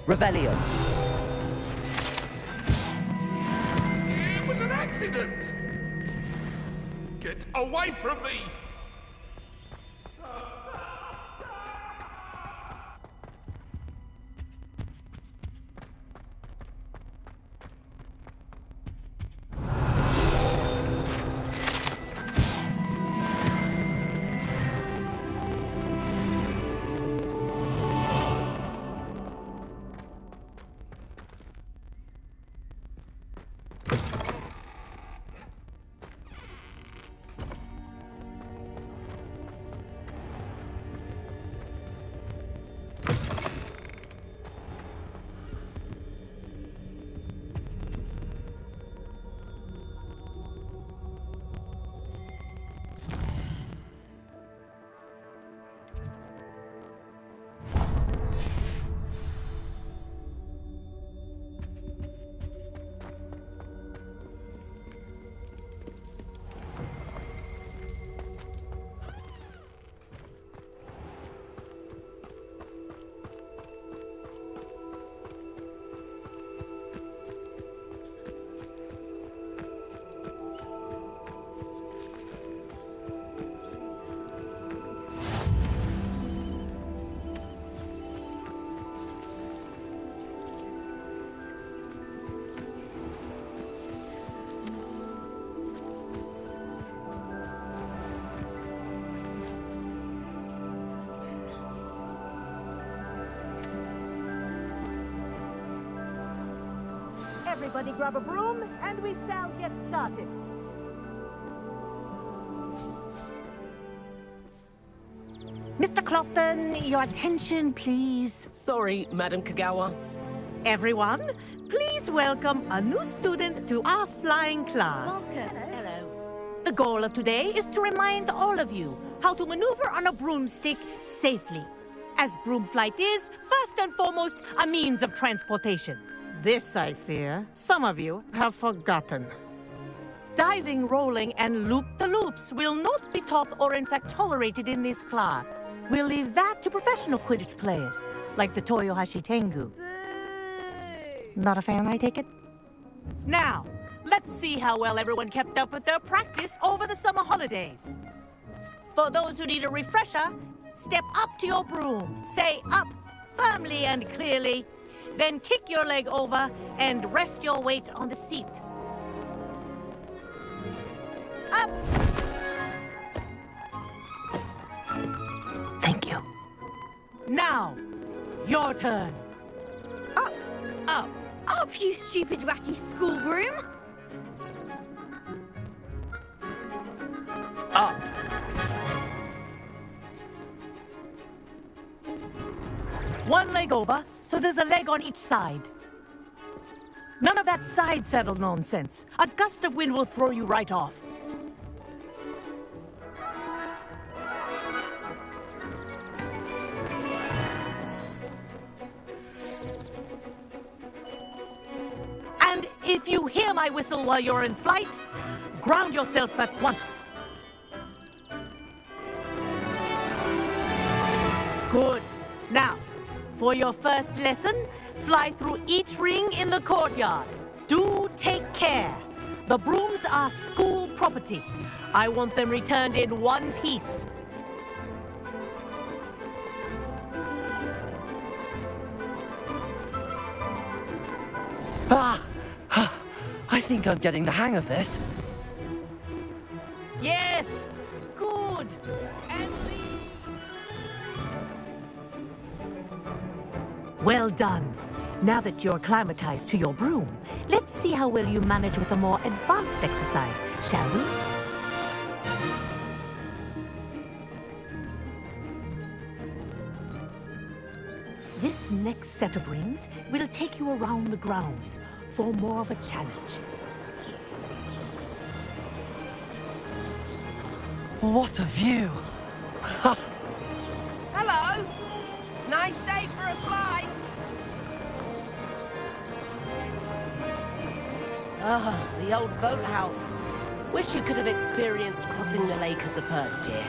Revelio. It was an accident! Get away from me! Everybody grab a broom, and we shall get started. Mr. Clopton, your attention, please. Sorry, Madam Kagawa. Everyone, please welcome a new student to our flying class. Welcome. Hello. The goal of today is to remind all of you how to maneuver on a broomstick safely, as broom flight is, first and foremost, a means of transportation. This, I fear, some of you have forgotten. Diving, rolling, and loop-the-loops will not be taught or in fact tolerated in this class. We'll leave that to professional Quidditch players, like the Toyohashi Tengu. Not a fan, I take it? Now, let's see how well everyone kept up with their practice over the summer holidays. For those who need a refresher, step up to your broom, say up firmly and clearly, then kick your leg over and rest your weight on the seat. Up! Thank you. Now, your turn. Up! Up! Up, you stupid ratty school broom! Up. One leg over, so there's a leg on each side. None of that side saddle nonsense. A gust of wind will throw you right off. And if you hear my whistle while you're in flight, ground yourself at once. Good. Now, for your first lesson, fly through each ring in the courtyard. Do take care. The brooms are school property. I want them returned in one piece. I think I'm getting the hang of this. Yes, good. And well done. Now that you're acclimatized to your broom, let's see how well you manage with a more advanced exercise, shall we? This next set of rings will take you around the grounds for more of a challenge. What a view! Hello! Nice day for a flight! Ah, the old boathouse. Wish you could have experienced crossing the lake as a first year.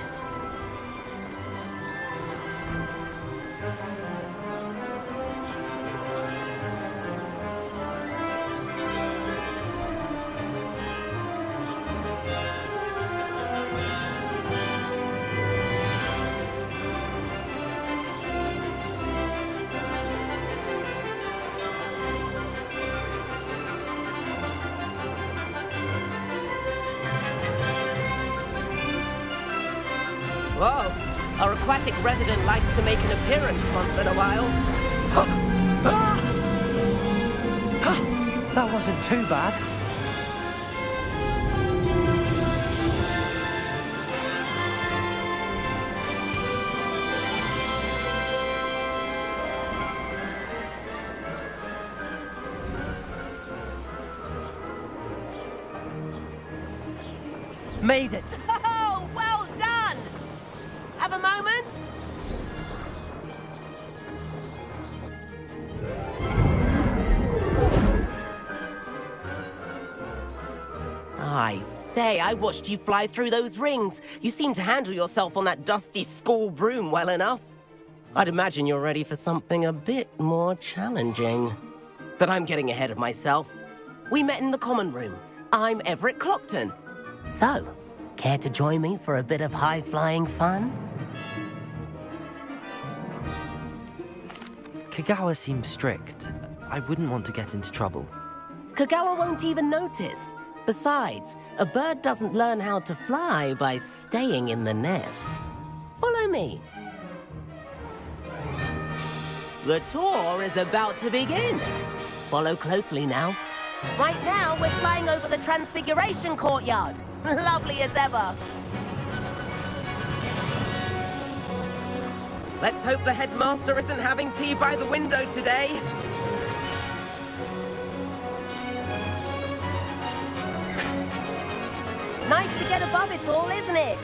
Whoa, our aquatic resident likes to make an appearance once in a while. That wasn't too bad. Made it. Oh, well done! Have a moment? I say, I watched you fly through those rings. You seem to handle yourself on that dusty school broom well enough. I'd imagine you're ready for something a bit more challenging. But I'm getting ahead of myself. We met in the common room. I'm Everett Clopton. So, care to join me for a bit of high-flying fun? Kagawa seems strict. I wouldn't want to get into trouble. Kagawa won't even notice. Besides, a bird doesn't learn how to fly by staying in the nest. Follow me. The tour is about to begin. Follow closely now. Right now, we're flying over the Transfiguration Courtyard. Lovely as ever. Let's hope the headmaster isn't having tea by the window today. Nice to get above it all, isn't it?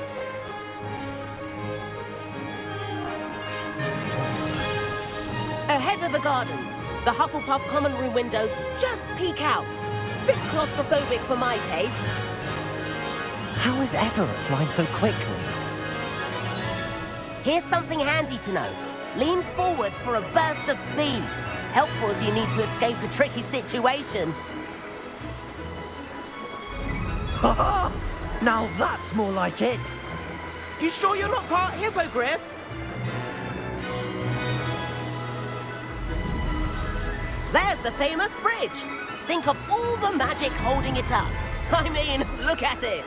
Ahead of the gardens, the Hufflepuff common room windows just peek out. Bit claustrophobic for my taste. How is Everett flying so quickly? Here's something handy to know. Lean forward for a burst of speed. Helpful if you need to escape a tricky situation. Ha! Now that's more like it. You sure you're not part hippogriff? There's the famous bridge. Think of all the magic holding it up. I mean, look at it.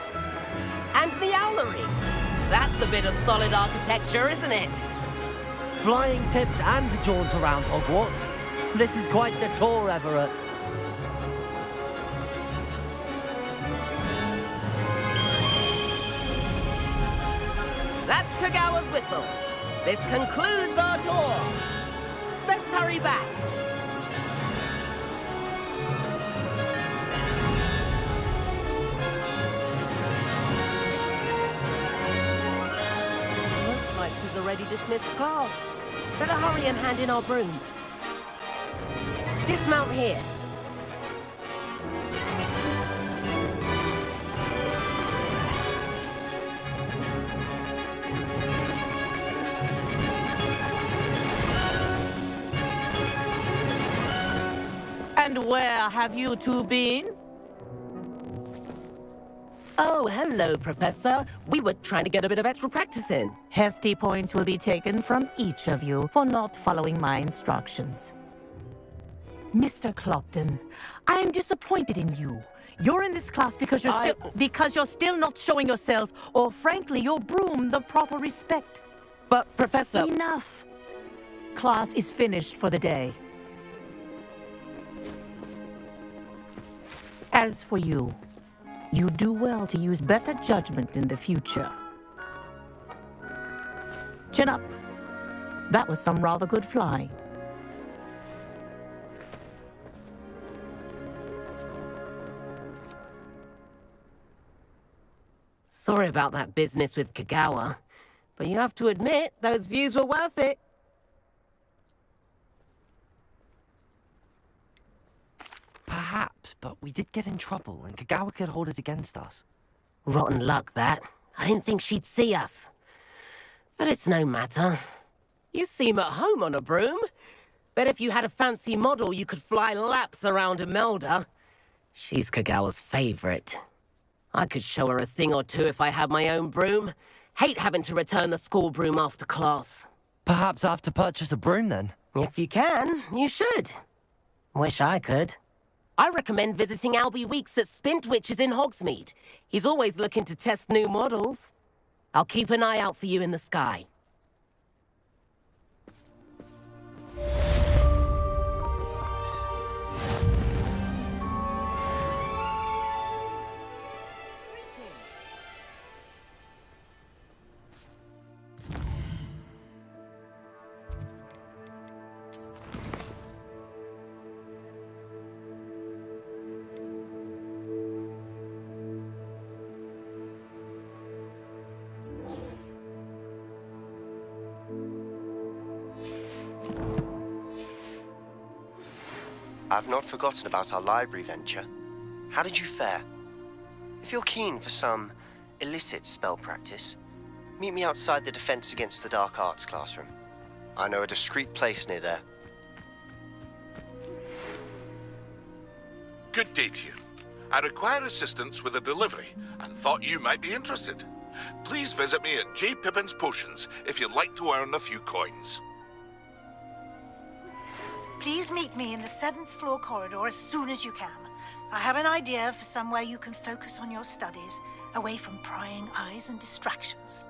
And the owlery. That's a bit of solid architecture, isn't it? Flying tips and a jaunt around Hogwarts. This is quite the tour, Everett. That's Kagawa's whistle. This concludes our tour. Best hurry back. Looks like she's already dismissed class. Better hurry and hand in our brooms. Dismount here. And where have you two been? Oh, hello, Professor. We were trying to get a bit of extra practice in. Hefty points will be taken from each of you for not following my instructions. Mr. Clopton, I am disappointed in you. You're in this class because you're still not showing yourself, or frankly, your broom the proper respect. But, Professor... Enough. Class is finished for the day. As for you, you do well to use better judgment in the future. Chin up. That was some rather good flying. Sorry about that business with Kagawa, but you have to admit, those views were worth it. Perhaps, but we did get in trouble, and Kagawa could hold it against us. Rotten luck, that. I didn't think she'd see us. But it's no matter. You seem at home on a broom. Bet if you had a fancy model, you could fly laps around Imelda. She's Kagawa's favorite. I could show her a thing or two if I had my own broom. Hate having to return the school broom after class. Perhaps I have to purchase a broom then. If you can, you should. Wish I could. I recommend visiting Albie Weeks at Spintwitches in Hogsmeade. He's always looking to test new models. I'll keep an eye out for you in the sky. I've not forgotten about our library venture. How did you fare? If you're keen for some illicit spell practice, meet me outside the Defense Against the Dark Arts classroom. I know a discreet place near there. Good day to you. I require assistance with a delivery and thought you might be interested. Please visit me at J. Pippin's Potions if you'd like to earn a few coins. Please meet me in the 7th floor corridor as soon as you can. I have an idea for somewhere you can focus on your studies, away from prying eyes and distractions.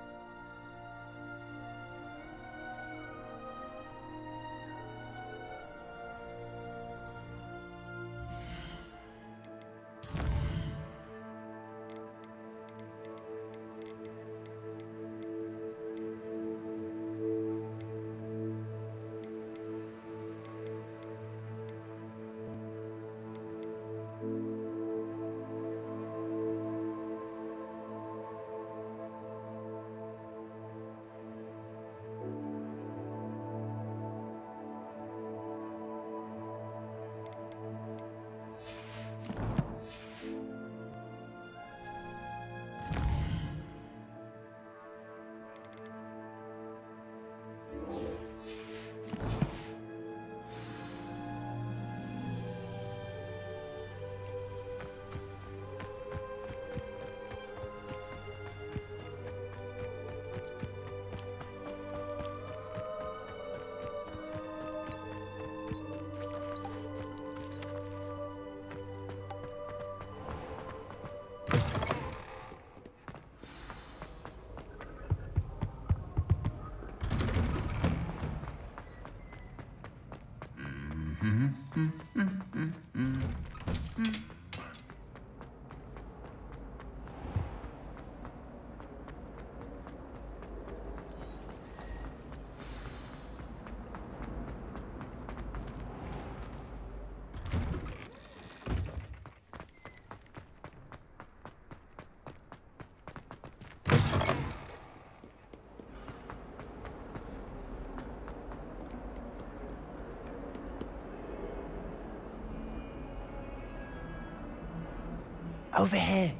Over here.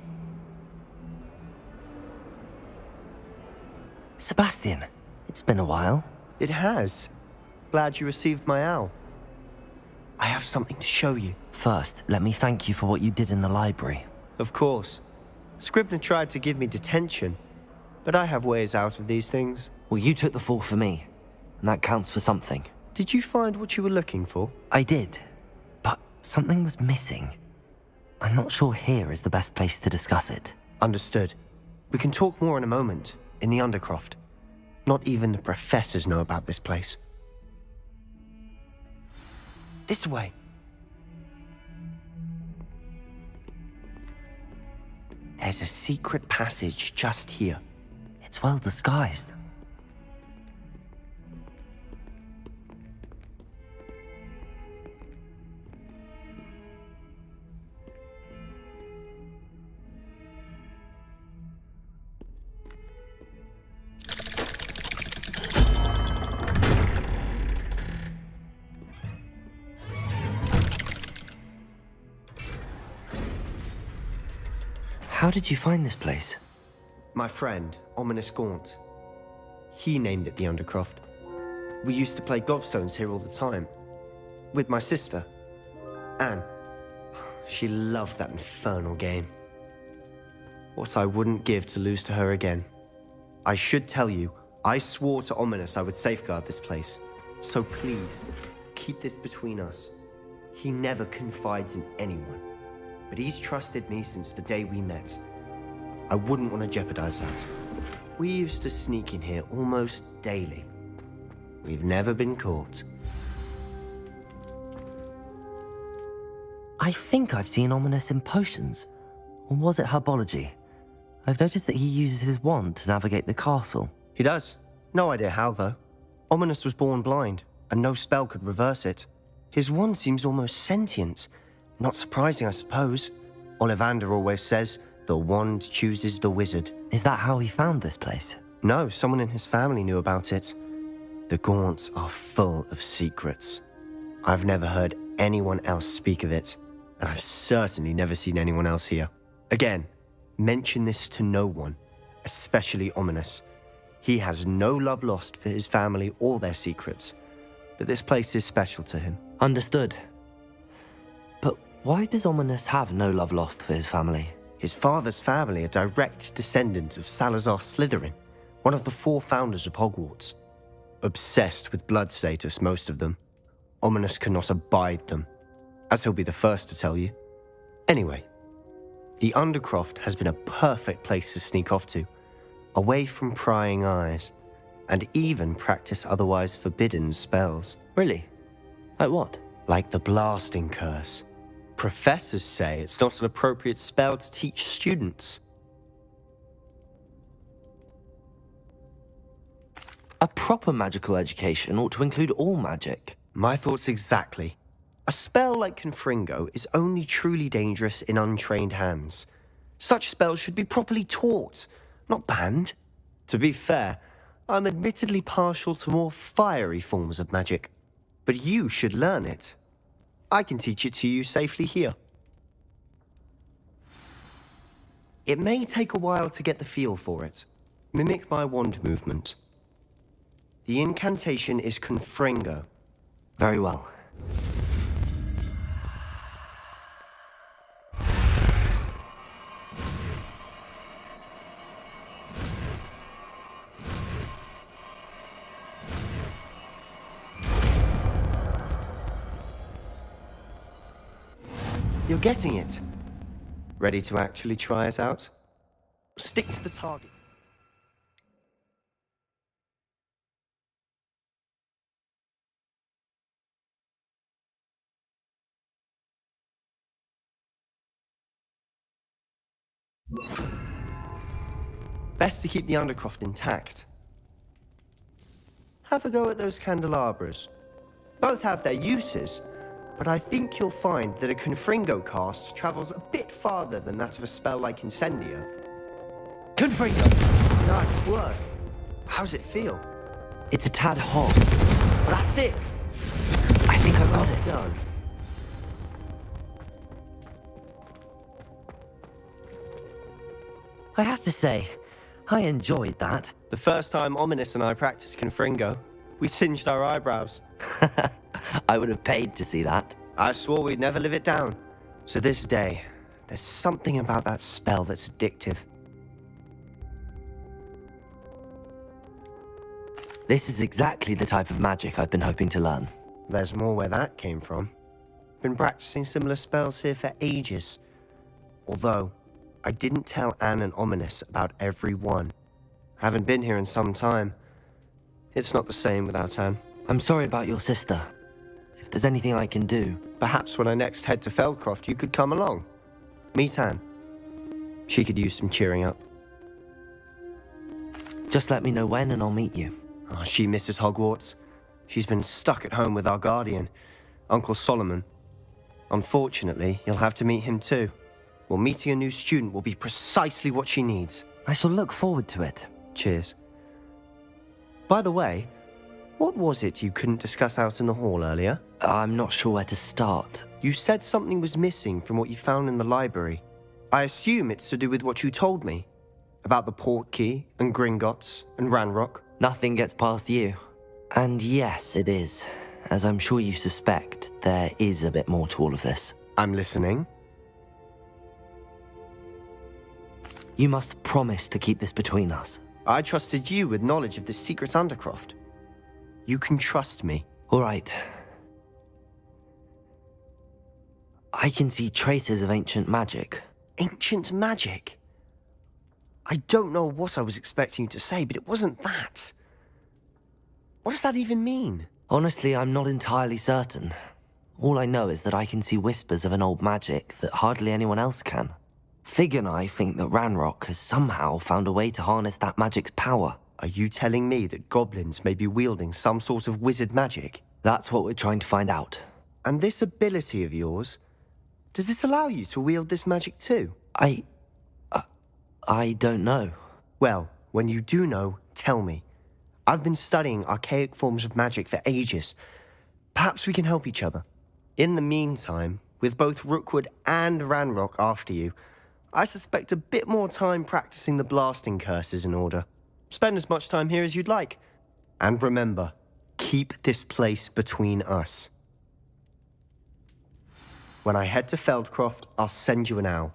Sebastian, it's been a while. It has. Glad you received my owl. I have something to show you. First, let me thank you for what you did in the library. Of course. Scribner tried to give me detention, but I have ways out of these things. Well, you took the fall for me, and that counts for something. Did you find what you were looking for? I did, but something was missing. I'm not sure here is the best place to discuss it. Understood. We can talk more in a moment, in the Undercroft. Not even the professors know about this place. This way. There's a secret passage just here. It's well disguised. How did you find this place? My friend, Ominous Gaunt. He named it the Undercroft. We used to play gobstones here all the time. With my sister, Anne. She loved that infernal game. What I wouldn't give to lose to her again. I should tell you, I swore to Ominous I would safeguard this place. So please, keep this between us. He never confides in anyone. But he's trusted me since the day we met. I wouldn't want to jeopardize that. We used to sneak in here almost daily. We've never been caught. I think I've seen Ominous in potions. Or was it herbology? I've noticed that he uses his wand to navigate the castle. He does. No idea how, though. Ominous was born blind, and no spell could reverse it. His wand seems almost sentient. Not surprising, I suppose. Ollivander always says, the wand chooses the wizard. Is that how he found this place? No, someone in his family knew about it. The Gaunts are full of secrets. I've never heard anyone else speak of it, and I've certainly never seen anyone else here. Again, mention this to no one, especially Ominous. He has no love lost for his family or their secrets, but this place is special to him. Understood. But why does Ominous have no love lost for his family? His father's family are direct descendants of Salazar Slytherin, one of the 4 founders of Hogwarts. Obsessed with blood status, most of them. Ominous cannot abide them, as he'll be the first to tell you. Anyway, the Undercroft has been a perfect place to sneak off to, away from prying eyes, and even practice otherwise forbidden spells. Really? Like what? Like the blasting curse. Professors say it's not an appropriate spell to teach students. A proper magical education ought to include all magic. My thoughts exactly. A spell like Confringo is only truly dangerous in untrained hands. Such spells should be properly taught, not banned. To be fair, I'm admittedly partial to more fiery forms of magic, but you should learn it. I can teach it to you safely here. It may take a while to get the feel for it. Mimic my wand movement. The incantation is Confringo. Very well. You're getting it. Ready to actually try it out? Stick to the target. Best to keep the Undercroft intact. Have a go at those candelabras. Both have their uses, but I think you'll find that a Confringo cast travels a bit farther than that of a spell like Incendio. Confringo! Nice work. How's it feel? It's a tad hot. That's it! I think I've got it. Done. I have to say, I enjoyed that. The first time Ominous and I practiced Confringo, we singed our eyebrows. I would have paid to see that. I swore we'd never live it down. So this day, there's something about that spell that's addictive. This is exactly the type of magic I've been hoping to learn. There's more where that came from. Been practicing similar spells here for ages. Although, I didn't tell Anne and Ominous about every one. Haven't been here in some time. It's not the same without Anne. I'm sorry about your sister. If there's anything I can do... Perhaps when I next head to Feldcroft, you could come along. Meet Anne. She could use some cheering up. Just let me know when and I'll meet you. Oh, she misses Hogwarts. She's been stuck at home with our guardian, Uncle Solomon. Unfortunately, you'll have to meet him too. Well, meeting a new student will be precisely what she needs. I shall look forward to it. Cheers. By the way, what was it you couldn't discuss out in the hall earlier? I'm not sure where to start. You said something was missing from what you found in the library. I assume it's to do with what you told me about the port key and Gringotts and Ranrock. Nothing gets past you. And yes, it is. As I'm sure you suspect, there is a bit more to all of this. I'm listening. You must promise to keep this between us. I trusted you with knowledge of this secret undercroft. You can trust me. All right. I can see traces of ancient magic. Ancient magic? I don't know what I was expecting you to say, but it wasn't that. What does that even mean? Honestly, I'm not entirely certain. All I know is that I can see whispers of an old magic that hardly anyone else can. Fig and I think that Ranrock has somehow found a way to harness that magic's power. Are you telling me that goblins may be wielding some sort of wizard magic? That's what we're trying to find out. And this ability of yours, does it allow you to wield this magic too? I don't know. Well, when you do know, tell me. I've been studying archaic forms of magic for ages. Perhaps we can help each other. In the meantime, with both Rookwood and Ranrock after you, I suspect a bit more time practicing the blasting curse is in order. Spend as much time here as you'd like. And remember, keep this place between us. When I head to Feldcroft, I'll send you an owl.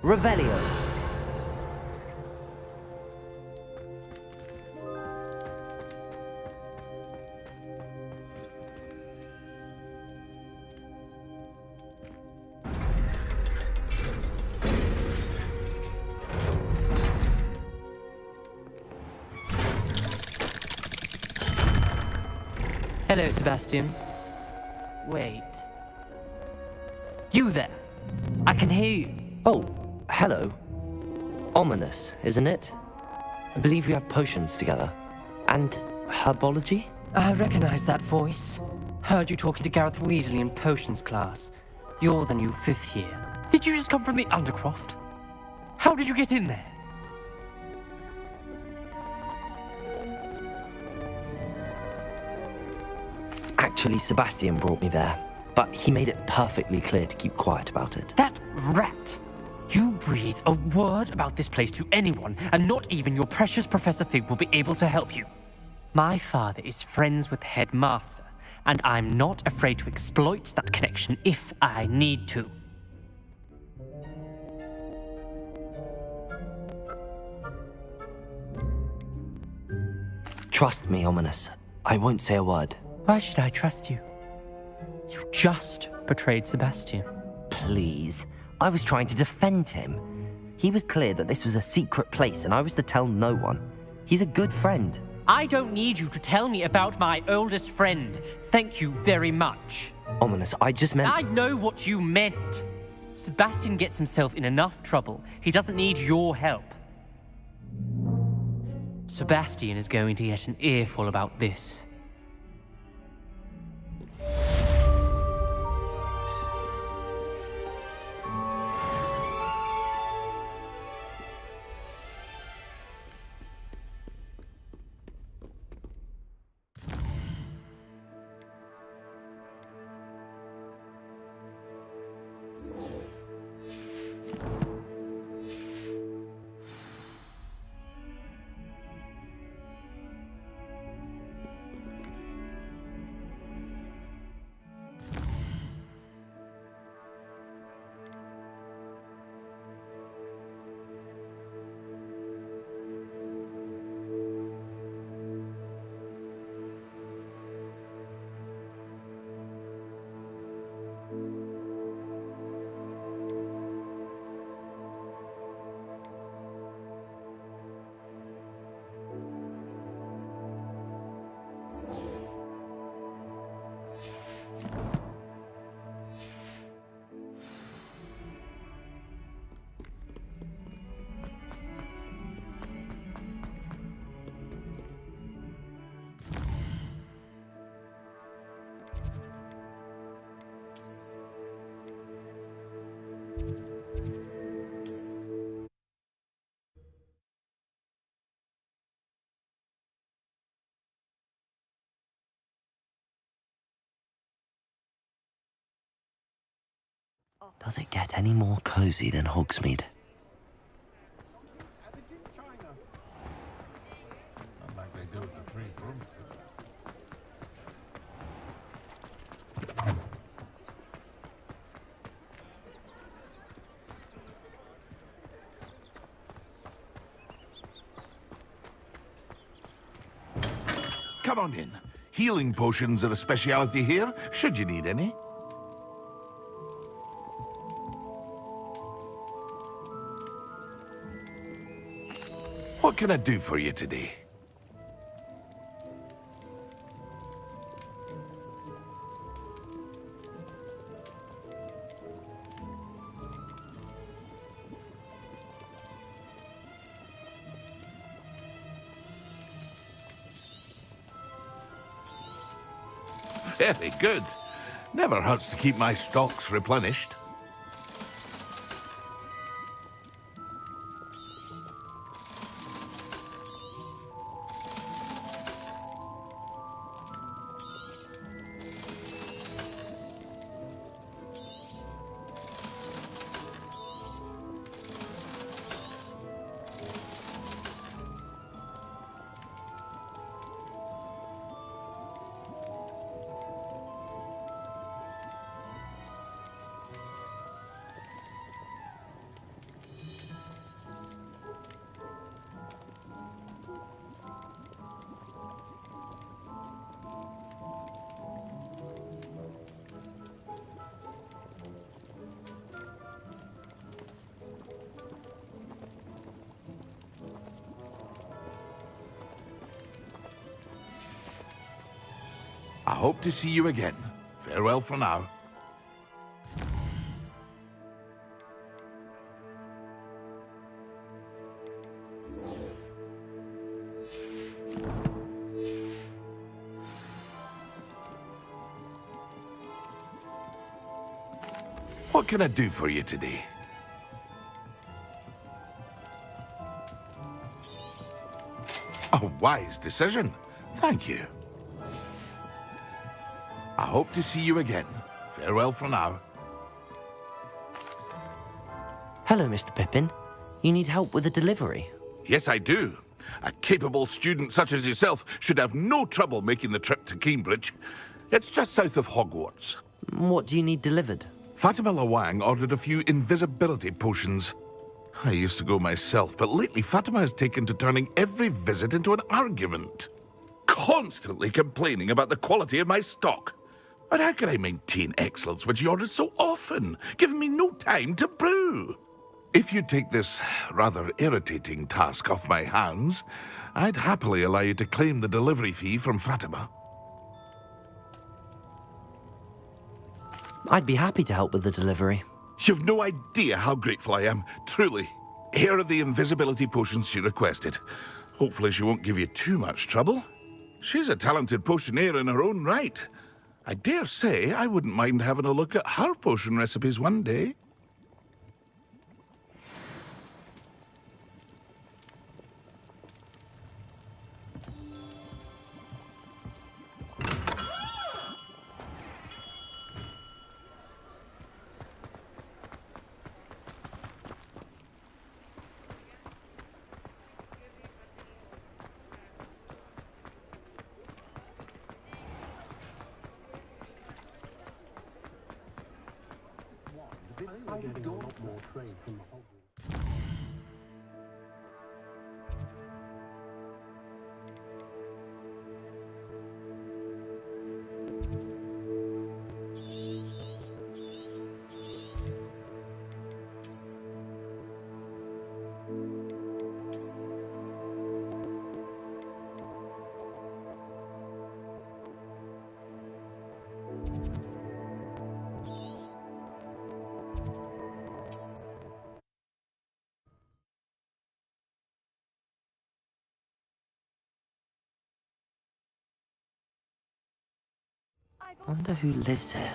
Revelio. Hello, Sebastian. Wait. You there? I can hear you. Oh, hello. Ominous, isn't it? I believe we have potions together. And herbology? I recognize that voice. Heard you talking to Gareth Weasley in potions class. You're the new 5th year. Did you just come from the Undercroft? How did you get in there? Actually, Sebastian brought me there, but he made it perfectly clear to keep quiet about it. That rat! You breathe a word about this place to anyone, and not even your precious Professor Fig will be able to help you. My father is friends with the headmaster, and I'm not afraid to exploit that connection if I need to. Trust me, Ominous. I won't say a word. Why should I trust you? You just betrayed Sebastian. Please. I was trying to defend him. He was clear that this was a secret place and I was to tell no one. He's a good friend. I don't need you to tell me about my oldest friend. Thank you very much. Ominous, I just meant... I know what you meant. Sebastian gets himself in enough trouble. He doesn't need your help. Sebastian is going to get an earful about this. Does it get any more cozy than Hogsmeade? Like they do at the Three Broomsticks. Come on in. Healing potions are a speciality here, should you need any. What can I do for you today? Very good. Never hurts to keep my stocks replenished. I hope to see you again. Farewell for now. What can I do for you today? A wise decision. Thank you. I hope to see you again. Farewell for now. Hello, Mr. Pippin. You need help with a delivery? Yes, I do. A capable student such as yourself should have no trouble making the trip to Cambridge. It's just south of Hogwarts. What do you need delivered? Fatima Lawang ordered a few invisibility potions. I used to go myself, but lately Fatima has taken to turning every visit into an argument. Constantly complaining about the quality of my stock. But how can I maintain excellence when she orders so often, giving me no time to brew? If you take this rather irritating task off my hands, I'd happily allow you to claim the delivery fee from Fatima. I'd be happy to help with the delivery. You've no idea how grateful I am, truly. Here are the invisibility potions she requested. Hopefully she won't give you too much trouble. She's a talented potioneer in her own right. I dare say I wouldn't mind having a look at her potion recipes one day. I wonder who lives here.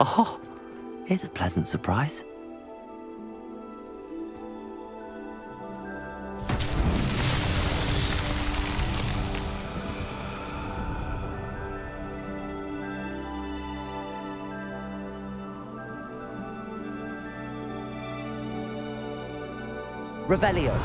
Oh, here's a pleasant surprise. Revelio.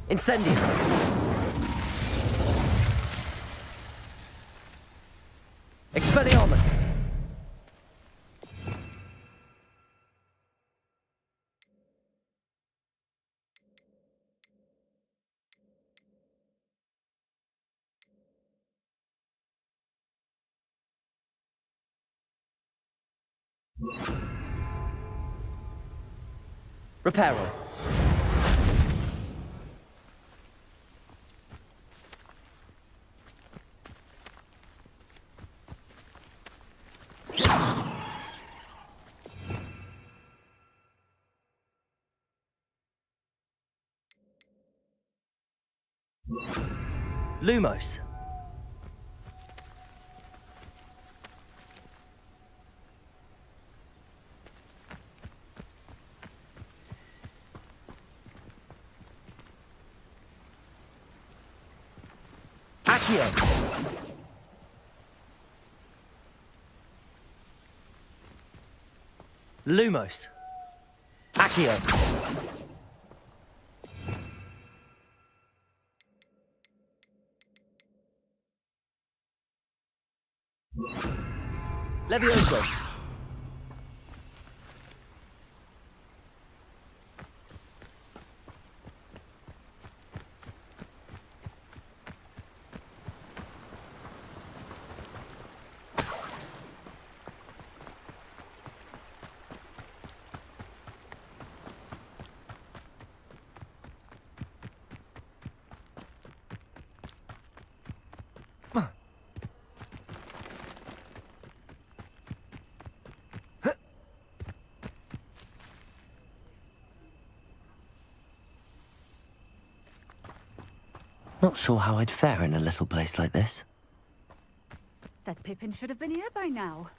Incendio. Expelliarmus. Reparo. Lumos. Accio. Lumos. Accio. Levioso. Not sure how I'd fare in a little place like this. That Pippin should have been here by now.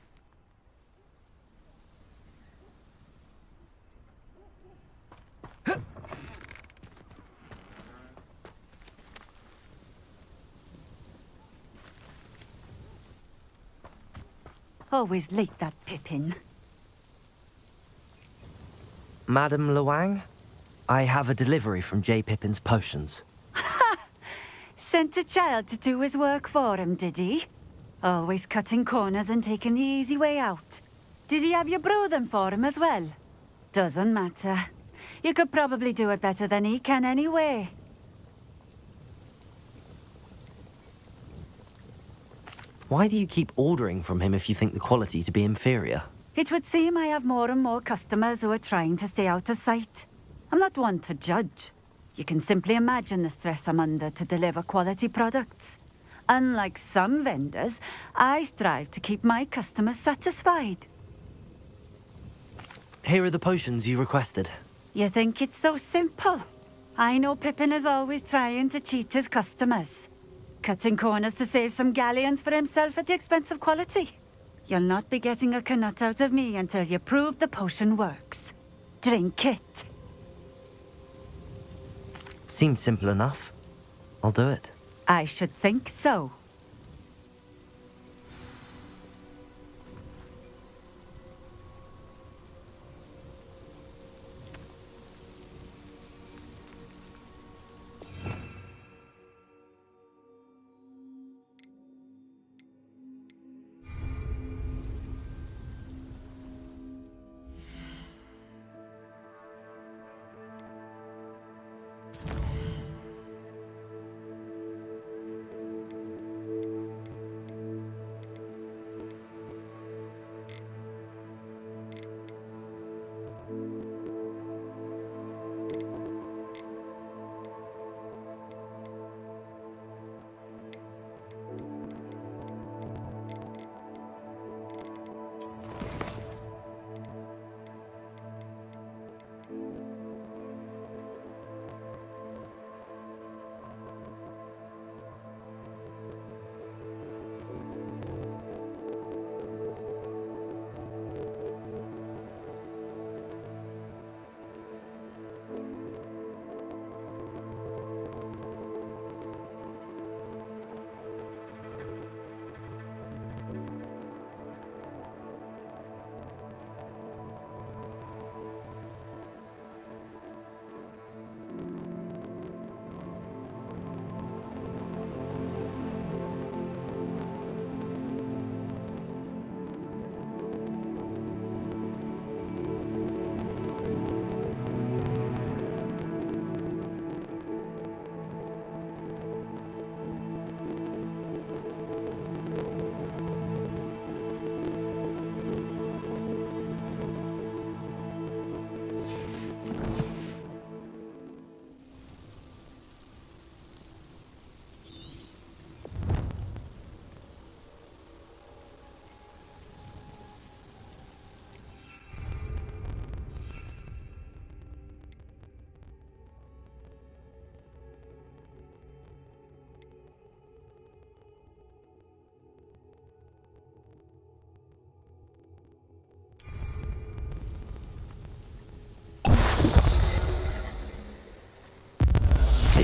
Always late, that Pippin. Madam Luang, I have a delivery from J. Pippin's Potions. Sent a child to do his work for him, did he? Always cutting corners and taking the easy way out. Did he have you brew them for him as well? Doesn't matter. You could probably do it better than he can anyway. Why do you keep ordering from him if you think the quality to be inferior? It would seem I have more and more customers who are trying to stay out of sight. I'm not one to judge. You can simply imagine the stress I'm under to deliver quality products. Unlike some vendors, I strive to keep my customers satisfied. Here are the potions you requested. You think it's so simple? I know Pippin is always trying to cheat his customers. Cutting corners to save some galleons for himself at the expense of quality. You'll not be getting a canut out of me until you prove the potion works. Drink it. Seems simple enough. I'll do it. I should think so.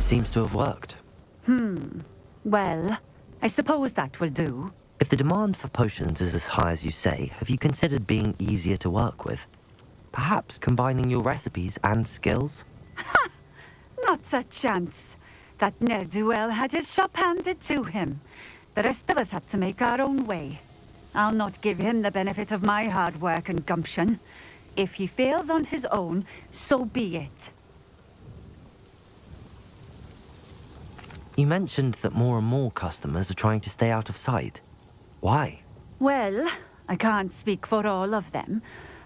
It seems to have worked. Well, I suppose that will do. If the demand for potions is as high as you say, have you considered being easier to work with? Perhaps combining your recipes and skills? Not a chance. That ne'er-do-well had his shop handed to him. The rest of us had to make our own way. I'll not give him the benefit of my hard work and gumption. If he fails on his own, so be it. You mentioned that more and more customers are trying to stay out of sight. Why? Well, I can't speak for all of them,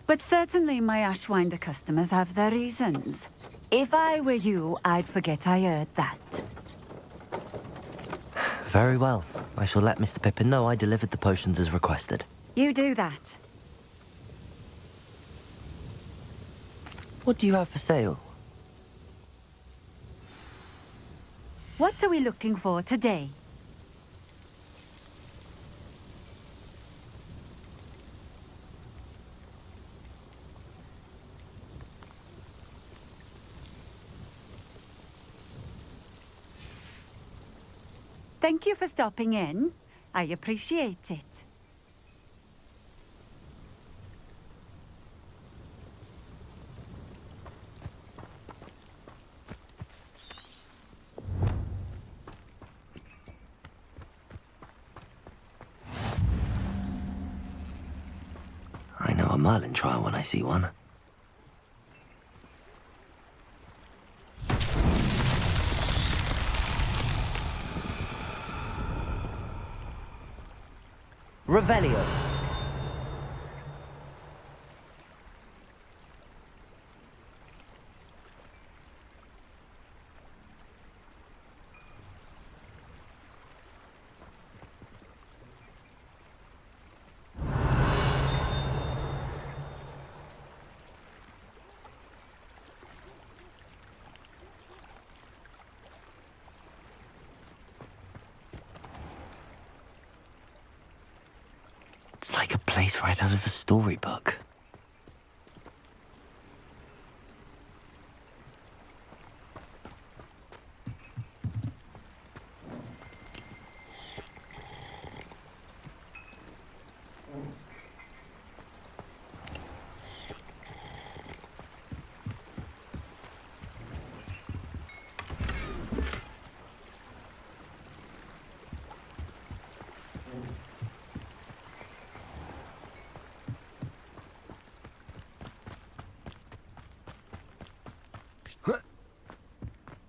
but certainly my Ashwinder customers have their reasons. If I were you, I'd forget I heard that. Very well. I shall let Mr. Pippin know I delivered the potions as requested. You do that. What do you have for sale? What are we looking for today? Thank you for stopping in. I appreciate it. I know a Merlin trial when I see one. Revelio. It's like a place right out of a storybook.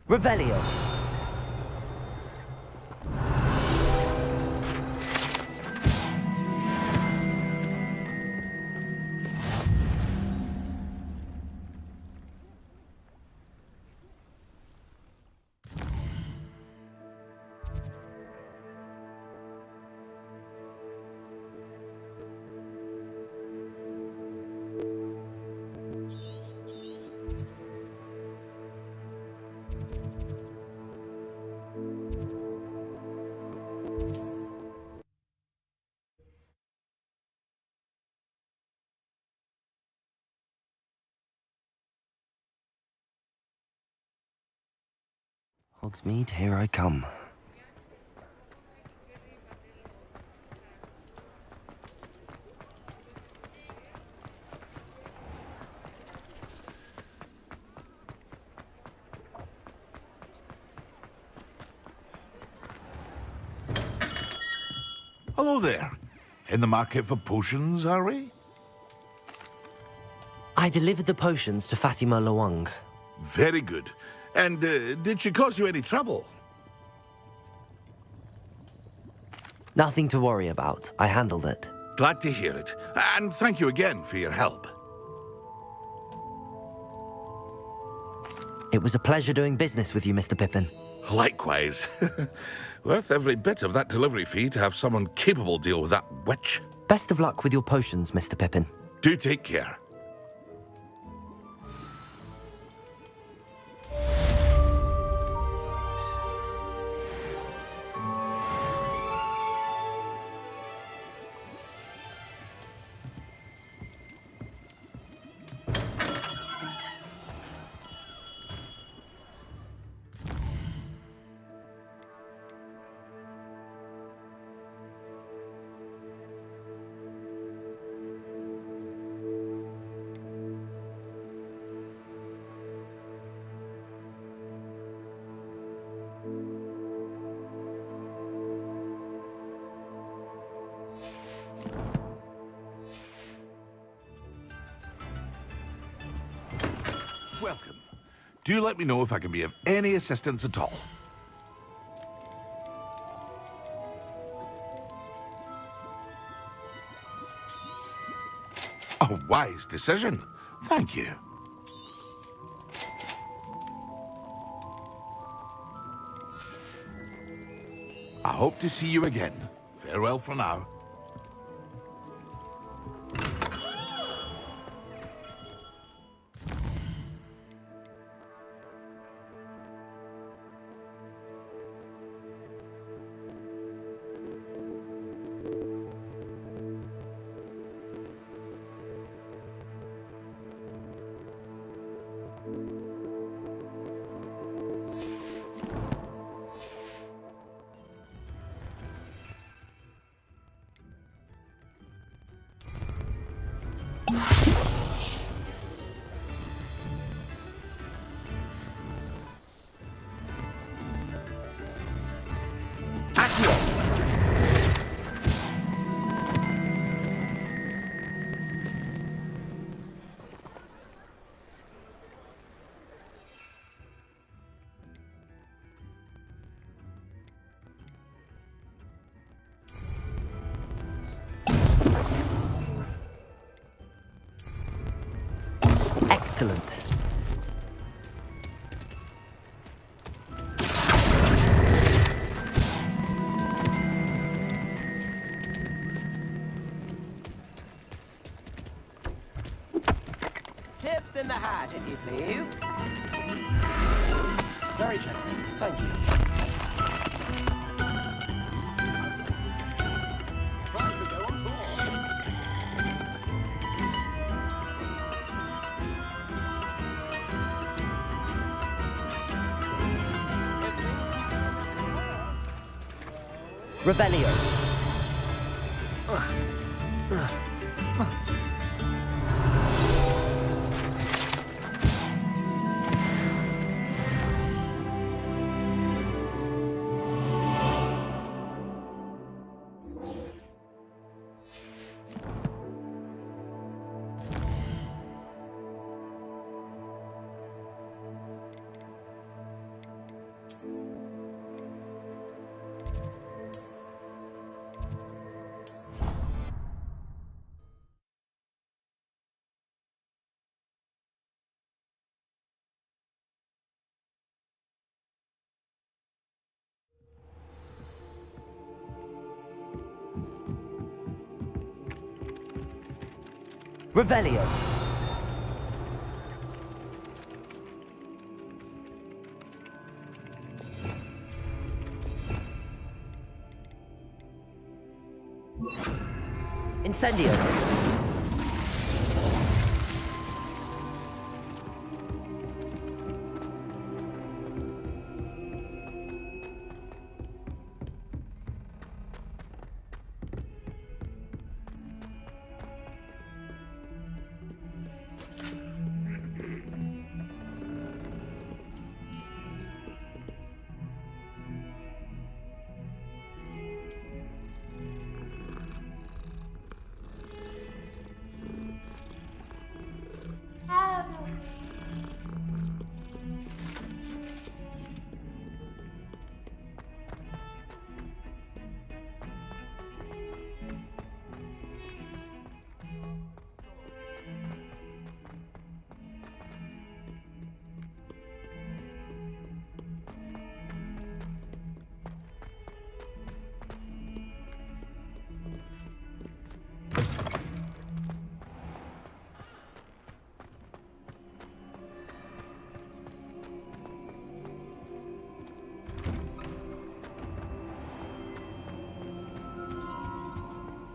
Revelio. Hogsmeade, here I come. Hello there. In the market for potions, are we? I delivered the potions to Fatima Lawang. Very good. And did she cause you any trouble? Nothing to worry about. I handled it. Glad to hear it. And thank you again for your help. It was a pleasure doing business with you, Mr. Pippin. Likewise. Worth every bit of that delivery fee to have someone capable deal with that witch. Best of luck with your potions, Mr. Pippin. Do take care. Do let me know if I can be of any assistance at all. A wise decision. Thank you. I hope to see you again. Farewell for now. Excellent. Tips in the hat, if you please. Very generous. Thank you. Right, we go on tour. Revelio. Revelio. Incendio.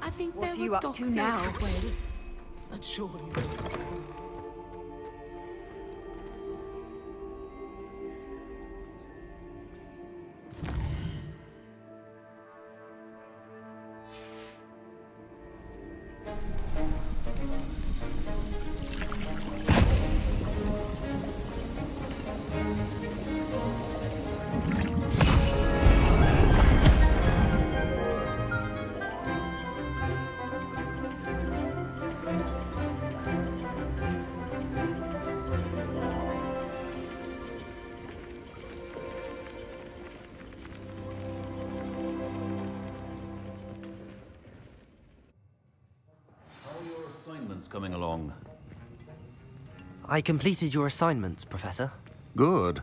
I think What there are you were up dots to now? this way. But surely assignments coming along? I completed your assignments, Professor. Good.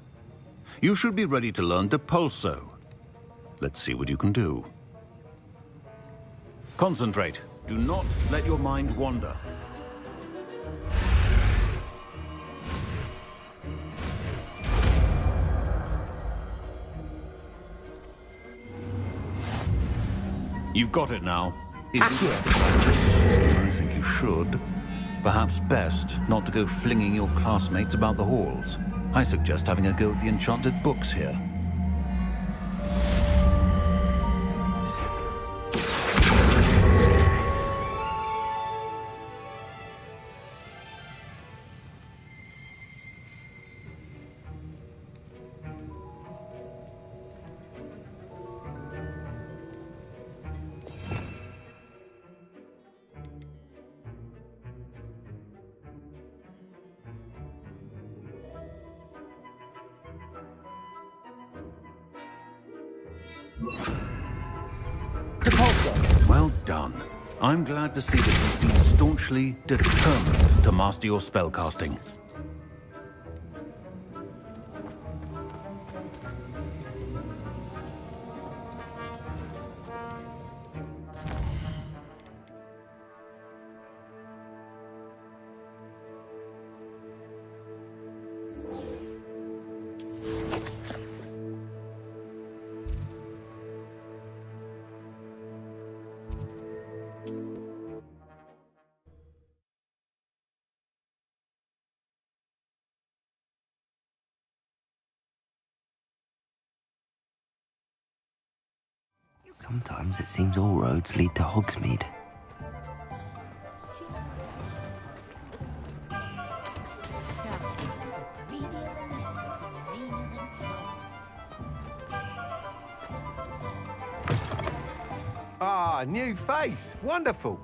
You should be ready to learn Depulso. Let's see what you can do. Concentrate. Do not let your mind wander. You've got it now. I think you should. Perhaps best not to go flinging your classmates about the halls. I suggest having a go at the enchanted books here. Well done. I'm glad to see that you seem staunchly determined to master your spellcasting. Sometimes it seems all roads lead to Hogsmeade. Ah, new face. Wonderful.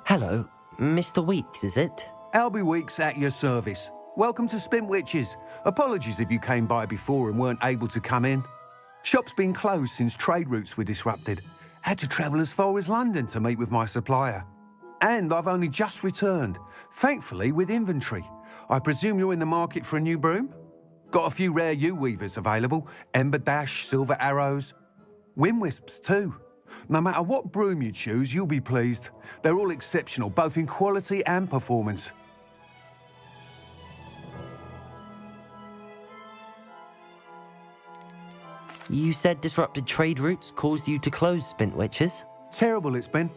Hello, Mr. Weeks, is it? Albie Weeks at your service. Welcome to Spintwitches. Apologies if you came by before and weren't able to come in. Shop's been closed since trade routes were disrupted. Had to travel as far as London to meet with my supplier. And I've only just returned, thankfully with inventory. I presume you're in the market for a new broom? Got a few rare U-weavers available, Ember Dash, Silver Arrows, Wind Wisps too. No matter what broom you choose, you'll be pleased. They're all exceptional, both in quality and performance. You said disrupted trade routes caused you to close Spintwitches? Terrible it's been.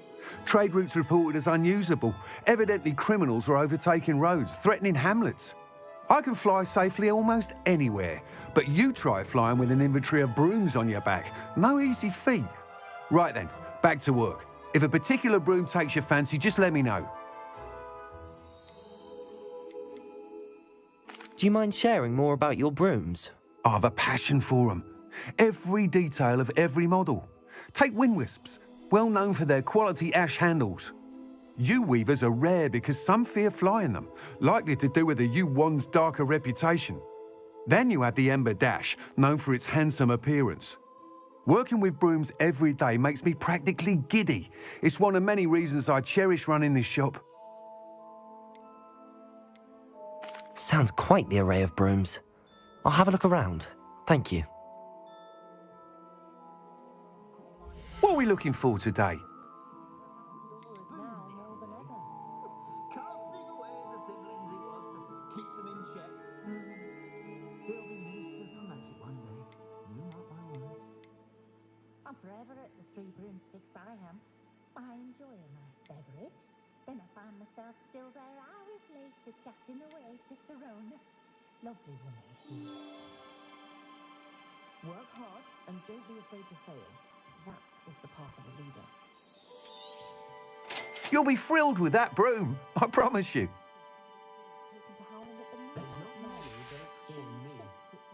Trade routes reported as unusable. Evidently criminals were overtaking roads, threatening hamlets. I can fly safely almost anywhere, but you try flying with an inventory of brooms on your back. No easy feat. Right then, back to work. If a particular broom takes your fancy, just let me know. Do you mind sharing more about your brooms? I have a passion for them. Every detail of every model. Take Wind Wisps, well known for their quality ash handles. U-weavers are rare because some fear flying them, likely to do with the U-wand's darker reputation. Then you have the Ember Dash, known for its handsome appearance. Working with brooms every day makes me practically giddy. It's one of many reasons I cherish running this shop. Sounds quite the array of brooms. I'll have a look around. Thank you. What are we looking for today? I'm forever at the Three Broomsticks, I am. I enjoy a nice beverage. Then I find myself still there hours later chatting away to Serona. Lovely woman she is. Work hard and don't be afraid to fail. That is the path of a leader. You'll be thrilled with that broom, I promise you.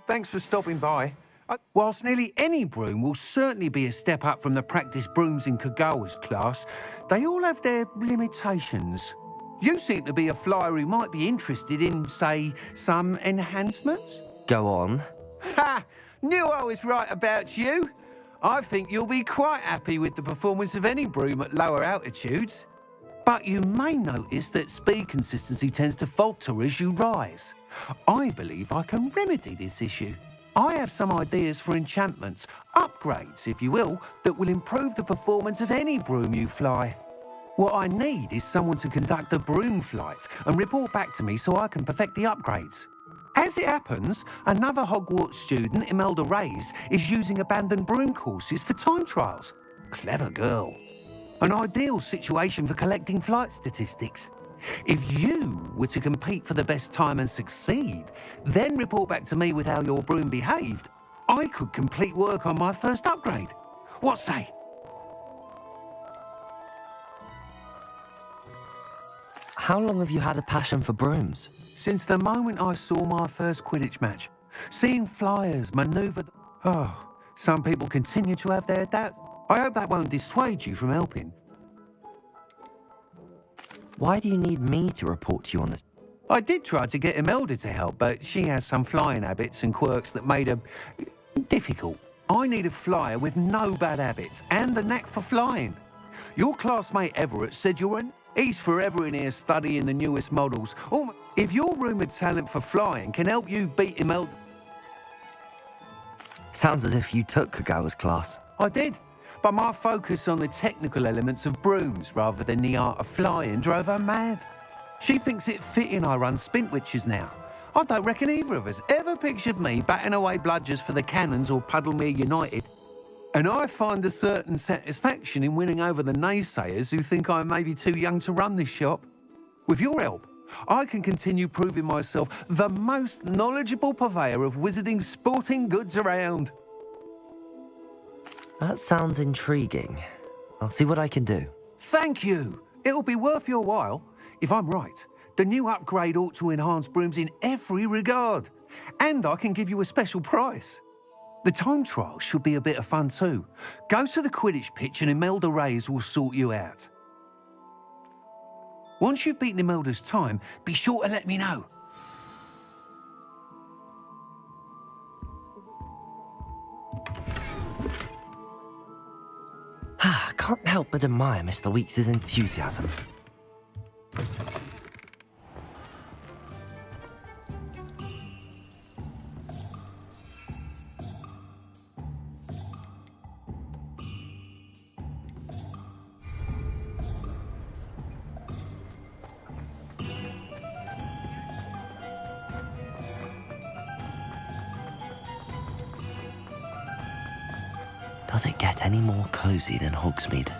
Thanks for stopping by. Whilst nearly any broom will certainly be a step up from the practice brooms in Kagawa's class, they all have their limitations. You seem to be a flyer who might be interested in, say, some enhancements? Go on. Ha! Knew I was right about you. I think you'll be quite happy with the performance of any broom at lower altitudes. But you may notice that speed consistency tends to falter as you rise. I believe I can remedy this issue. I have some ideas for enchantments, upgrades if you will, that will improve the performance of any broom you fly. What I need is someone to conduct a broom flight and report back to me so I can perfect the upgrades. As it happens, another Hogwarts student, Imelda Reyes, is using abandoned broom courses for time trials. Clever girl. An ideal situation for collecting flight statistics. If you were to compete for the best time and succeed, then report back to me with how your broom behaved, I could complete work on my first upgrade. What say? How long have you had a passion for brooms? Since the moment I saw my first Quidditch match. Seeing flyers manoeuvre... Oh, some people continue to have their doubts. I hope that won't dissuade you from helping. Why do you need me to report to you on this? I did try to get Imelda to help, but she has some flying habits and quirks that made her difficult. I need a flyer with no bad habits and the knack for flying. Your classmate Everett said you're an... He's forever in here studying the newest models. Oh, if your rumoured talent for flying can help you beat Imelda... Sounds as if you took Kagawa's class. I did, but my focus on the technical elements of brooms rather than the art of flying drove her mad. She thinks it fitting I run Spintwitches now. I don't reckon either of us ever pictured me batting away bludgers for the Cannons or Puddlemere United. And I find a certain satisfaction in winning over the naysayers who think I may be too young to run this shop. With your help, I can continue proving myself the most knowledgeable purveyor of wizarding sporting goods around. That sounds intriguing. I'll see what I can do. Thank you. It'll be worth your while. If I'm right, the new upgrade ought to enhance brooms in every regard. And I can give you a special price. The time trial should be a bit of fun too. Go to the Quidditch pitch and Imelda Reyes will sort you out. Once you've beaten Imelda's time, be sure to let me know. Can't help but admire Mr. Weeks' enthusiasm. Does it get any more cozy than Hogsmeade?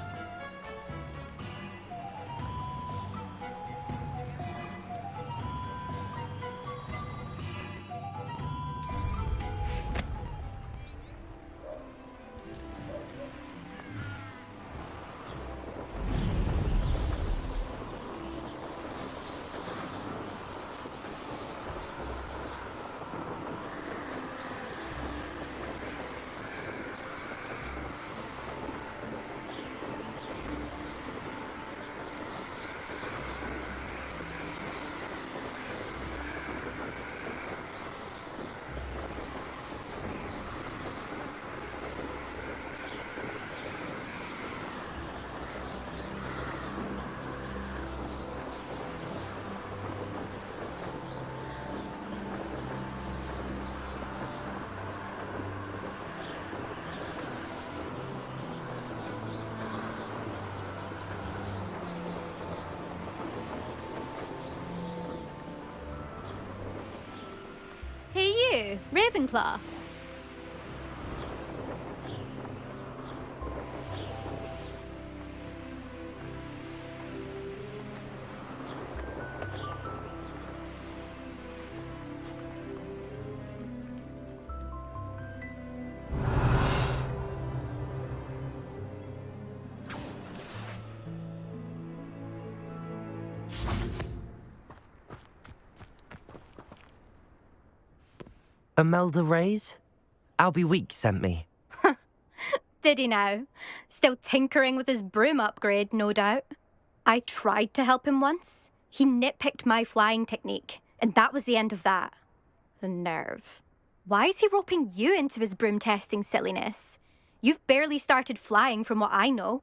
Hey you, Ravenclaw. Imelda Reyes? Albie Weeks sent me. Did he now? Still tinkering with his broom upgrade, no doubt. I tried to help him once. He nitpicked my flying technique, and that was the end of that. The nerve. Why is he roping you into his broom testing silliness? You've barely started flying from what I know.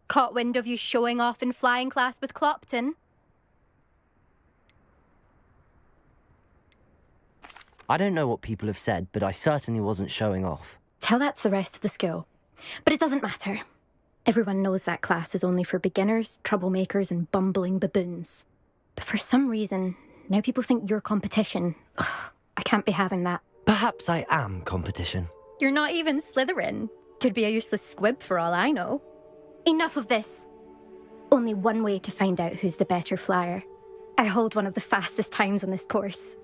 Caught wind of you showing off in flying class with Clopton? I don't know what people have said, but I certainly wasn't showing off. Tell that to the rest of the school. But it doesn't matter. Everyone knows that class is only for beginners, troublemakers, and bumbling baboons. But for some reason, now people think you're competition. Ugh, I can't be having that. Perhaps I am competition. You're not even Slytherin. Could be a useless squib for all I know. Enough of this. Only one way to find out who's the better flyer. I hold one of the fastest times on this course.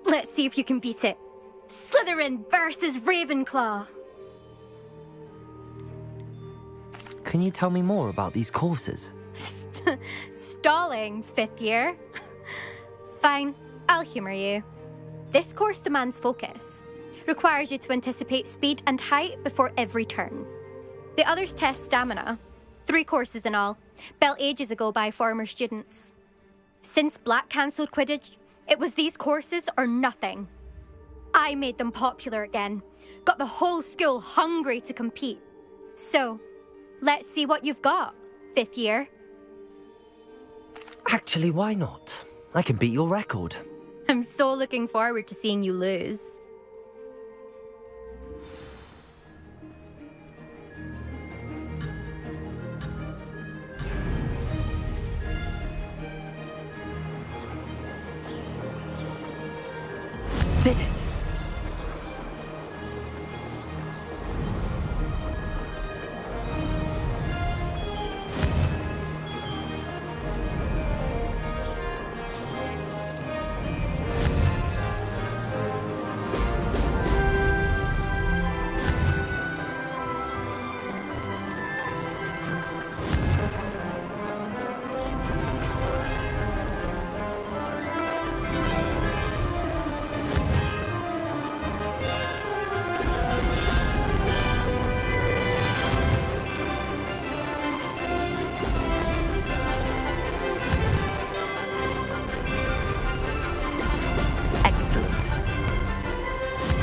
Let's see if you can beat it. Slytherin versus Ravenclaw. Can you tell me more about these courses? Stalling, 5th year. Fine, I'll humour you. This course demands focus. Requires you to anticipate speed and height before every turn. The others test stamina. 3 courses in all, built ages ago by former students. Since Black cancelled Quidditch, it was these courses or nothing. I made them popular again. Got the whole school hungry to compete. So, let's see what you've got, 5th year. Actually, why not? I can beat your record. I'm so looking forward to seeing you lose. Did it!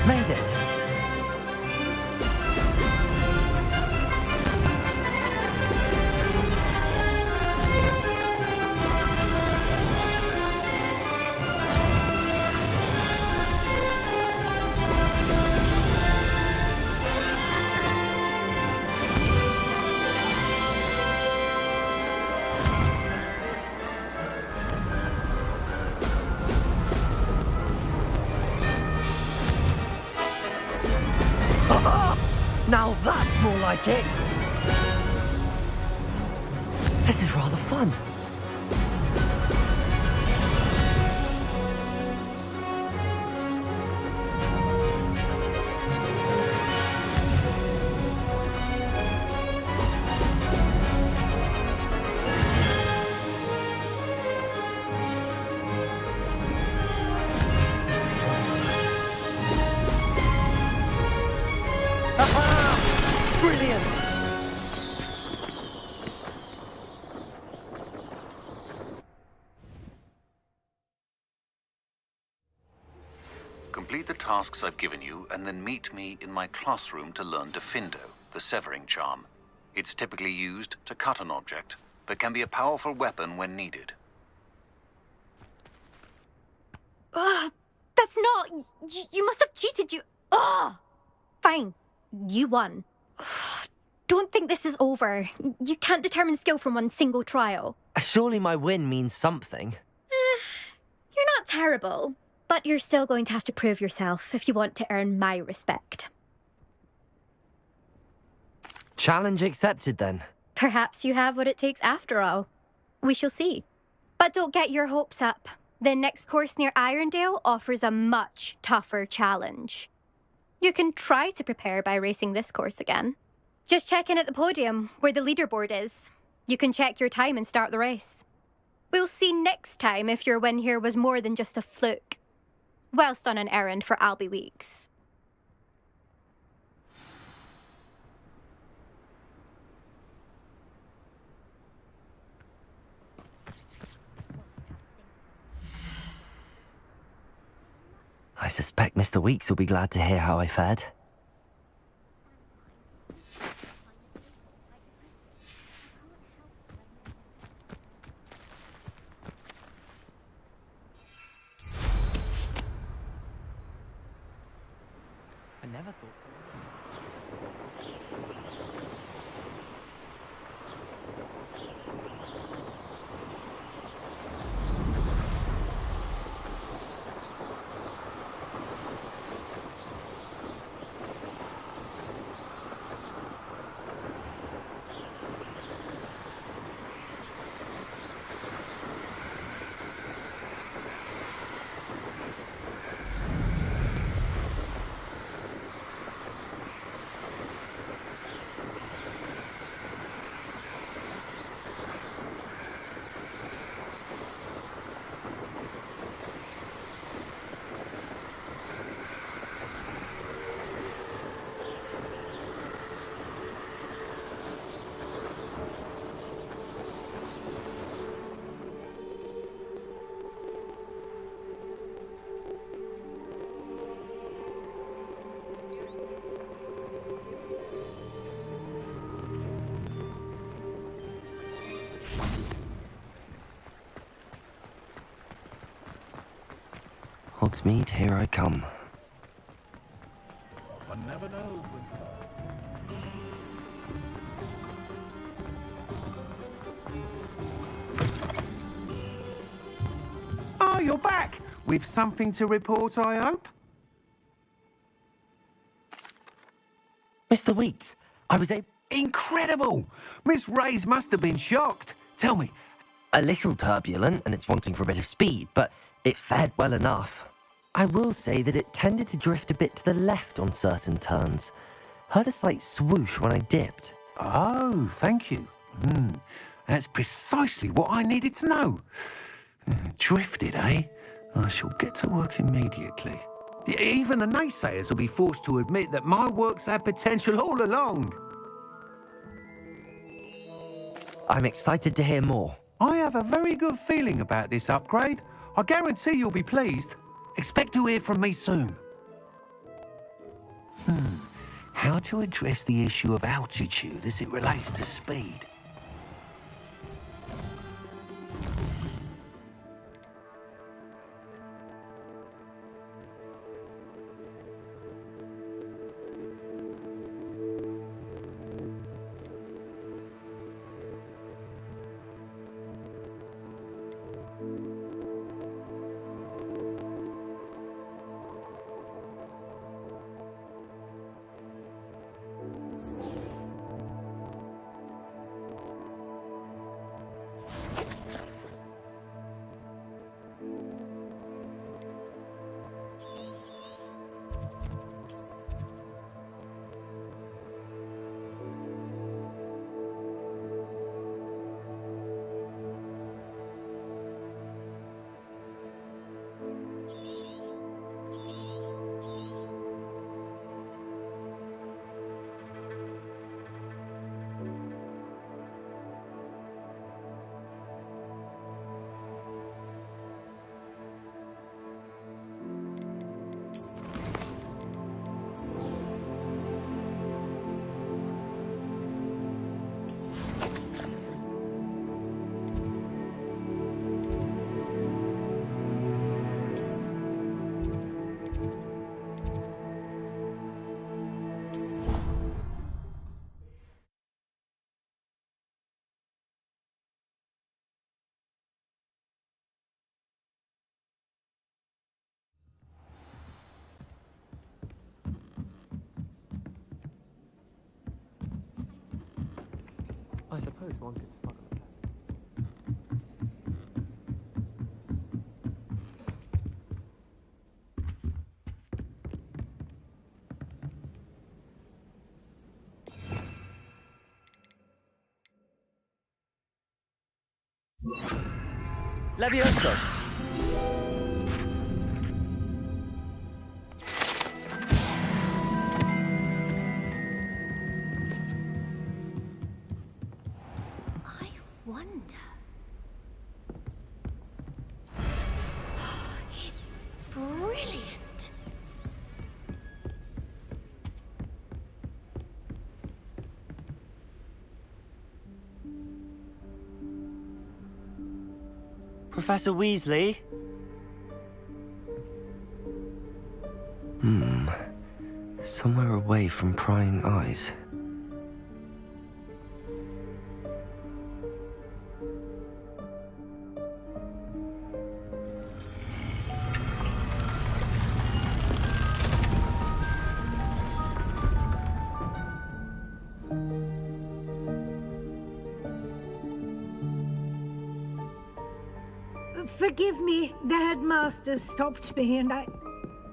Made it! Now that's more like it! This is rather fun. Brilliant! Complete the tasks I've given you, and then meet me in my classroom to learn Defindo, the severing charm. It's typically used to cut an object, but can be a powerful weapon when needed. That's not... You must have cheated, you... Fine. You won. Don't think this is over. You can't determine skill from one single trial. Surely my win means something. You're not terrible, but you're still going to have to prove yourself if you want to earn my respect. Challenge accepted, then. Perhaps you have what it takes after all. We shall see. But don't get your hopes up. The next course near Irondale offers a much tougher challenge. You can try to prepare by racing this course again. Just check in at the podium, where the leaderboard is. You can check your time and start the race. We'll see next time if your win here was more than just a fluke. Whilst on an errand for Albie Weeks. I suspect Mr. Weeks will be glad to hear how I fared. Hogsmeade, here I come. One never knows. Oh, you're back! With something to report, I hope? Mr. Weeks, I was Incredible! Miss Reyes must have been shocked. Tell me, a little turbulent and it's wanting for a bit of speed, but it fared well enough. I will say that it tended to drift a bit to the left on certain turns. Heard a slight swoosh when I dipped. oh, thank you. That's precisely what I needed to know. Drifted, eh? I shall get to work immediately. Even the naysayers will be forced to admit that my work's had potential all along. I'm excited to hear more. I have a very good feeling about this upgrade. I guarantee you'll be pleased. Expect to hear from me soon. How to address the issue of altitude as it relates to speed? I suppose one could smuggle it. Levioso! I wonder. It's brilliant. Professor Weasley? Somewhere away from prying eyes. Forgive me, the headmaster stopped me and I...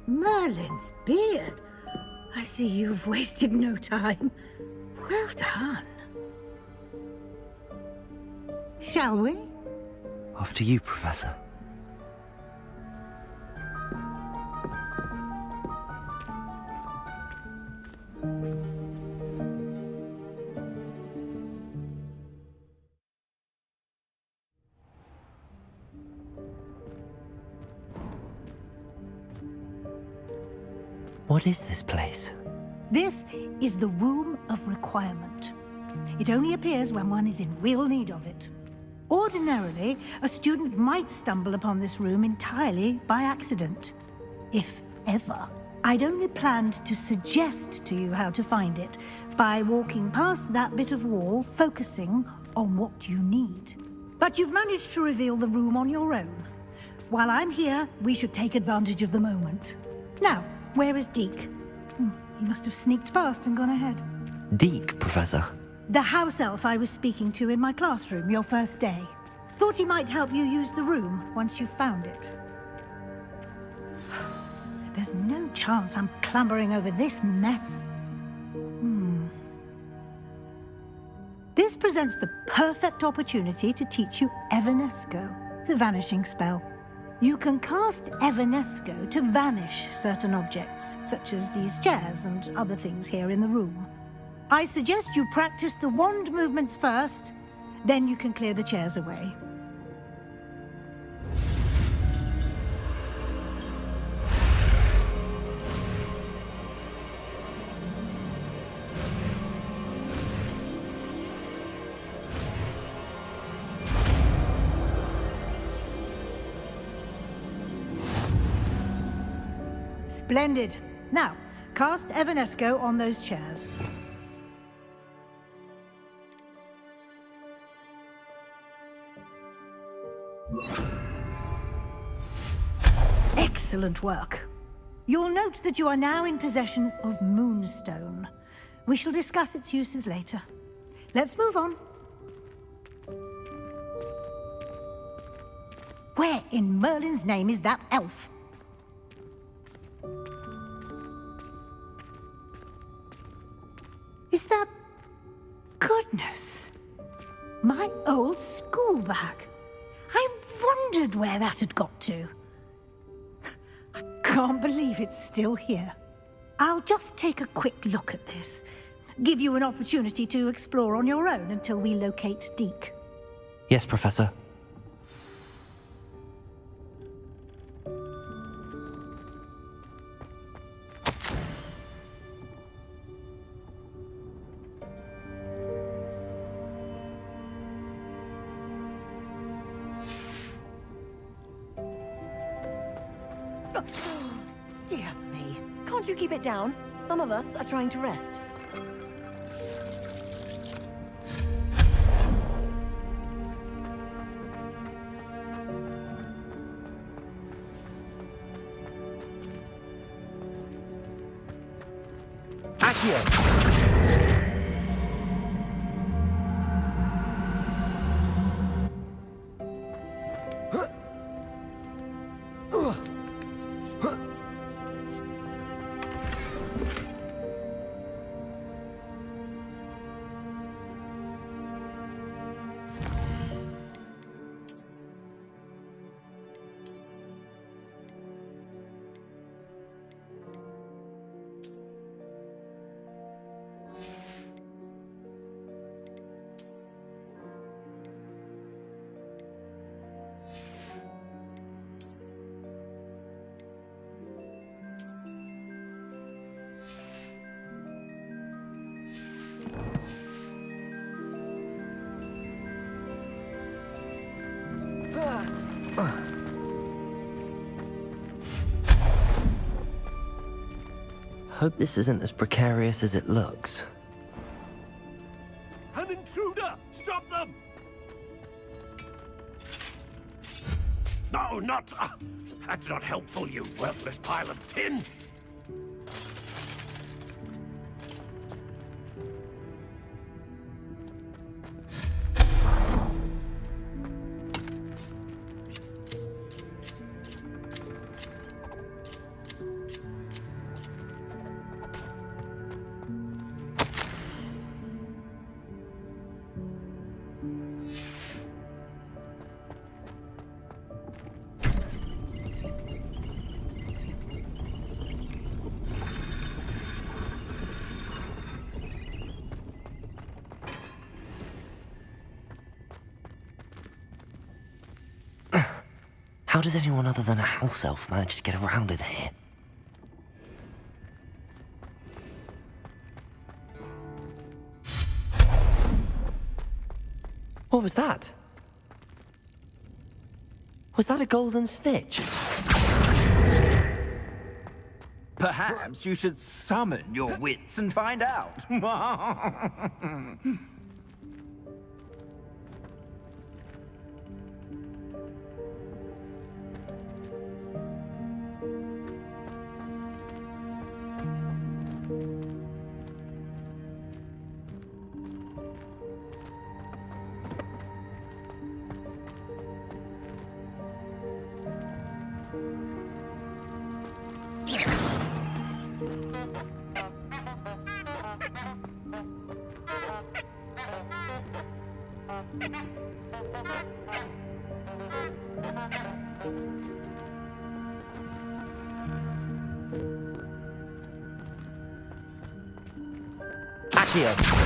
Merlin's beard. I see you've wasted no time. Well done. Shall we? After you, Professor. What is this place? This is the Room of Requirement. It only appears when one is in real need of it. Ordinarily, a student might stumble upon this room entirely by accident. if ever. I'd only planned to suggest to you how to find it by walking past that bit of wall, focusing on what you need. But you've managed to reveal the room on your own. While I'm here, we should take advantage of the moment. Now, where is Deke? He must have sneaked past and gone ahead. Deke, Professor. The house elf I was speaking to in my classroom your first day. Thought he might help you use the room once you found it. There's no chance I'm clambering over this mess. This presents the perfect opportunity to teach you Evanesco, the vanishing spell. You can cast Evanesco to vanish certain objects, such as these chairs and other things here in the room. I suggest you practice the wand movements first, then you can clear the chairs away. Splendid. Now, cast Evanesco on those chairs. Excellent work. You'll note that you are now in possession of Moonstone. We shall discuss its uses later. Let's move on. Where in Merlin's name is that elf? Is that... Goodness! My old school bag. I wondered where that had got to. I can't believe it's still here. I'll just take a quick look at this. Give you an opportunity to explore on your own until we locate Deke. Yes, Professor. Dear me. Can't you keep it down? Some of us are trying to rest. Hope this isn't as precarious as it looks. An intruder! Stop them! No, not... that's not helpful, you worthless pile of tin! How does anyone other than a house elf manage to get around in here? What was that? Was that a golden snitch? Perhaps you should summon your wits and find out. Accio.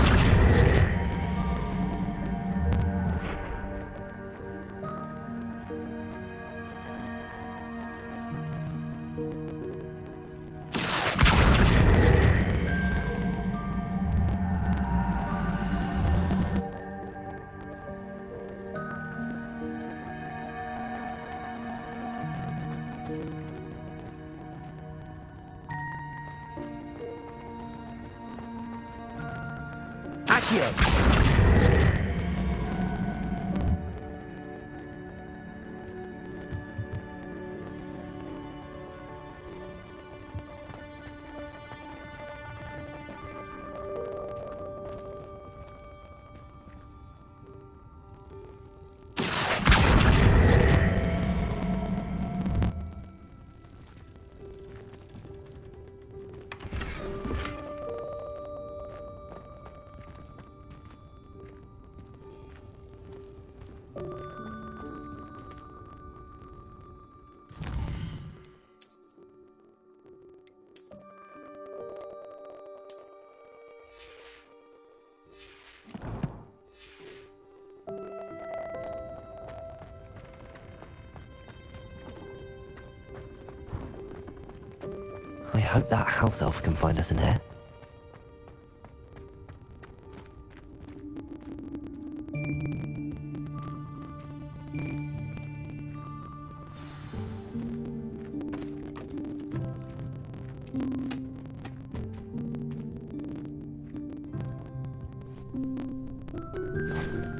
I hope that house elf can find us in here.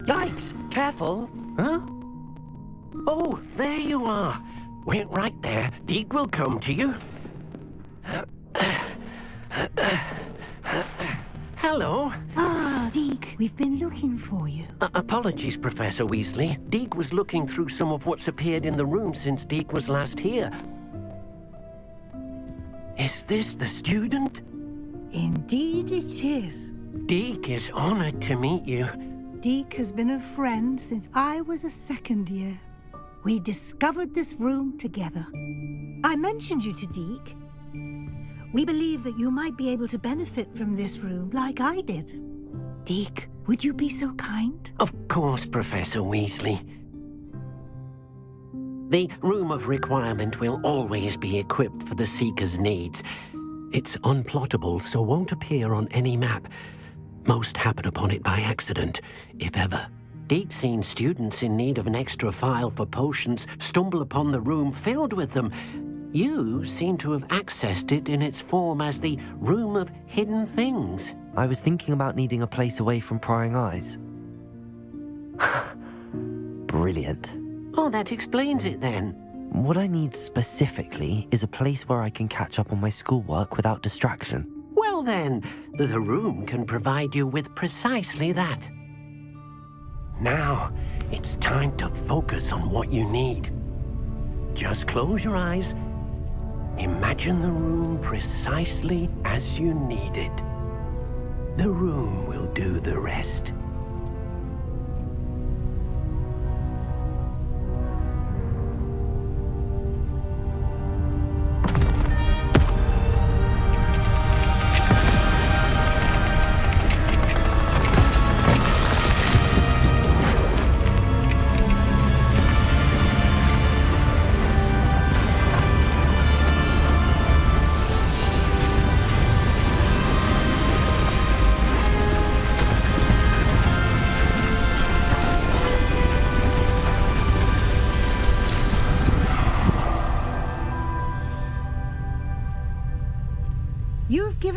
Yikes! Careful! Huh? Oh, there you are. Wait right there. Deke will come to you. Hello. Ah, Deke, we've been looking for you. Apologies, Professor Weasley. Deke was looking through some of what's appeared in the room since Deke was last here. Is this the student? Indeed it is. Deke is honored to meet you. Deke has been a friend since I was a second year. We discovered this room together. I mentioned you to Deke. We believe that you might be able to benefit from this room like I did. Deke, would you be so kind? Of course, Professor Weasley. The Room of Requirement will always be equipped for the Seeker's needs. It's unplottable, so won't appear on any map. Most happen upon it by accident, if ever. Deke's seen students in need of an extra file for potions stumble upon the room filled with them. You seem to have accessed it in its form as the Room of Hidden Things. I was thinking about needing a place away from prying eyes. Brilliant. Oh, that explains it then. What I need specifically is a place where I can catch up on my schoolwork without distraction. Well then, the room can provide you with precisely that. Now, it's time to focus on what you need. Just close your eyes. Imagine the room precisely as you need it. The room will do the rest.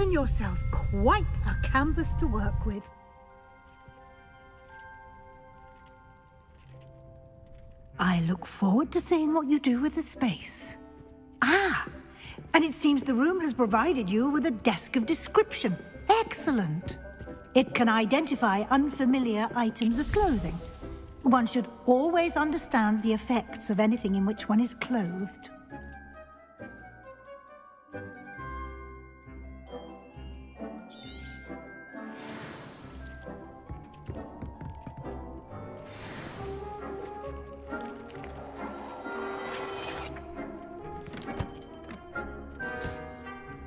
given yourself quite a canvas to work with. I look forward to seeing what you do with the space. Ah, and it seems the room has provided you with a desk of description. Excellent. It can identify unfamiliar items of clothing. One should always understand the effects of anything in which one is clothed.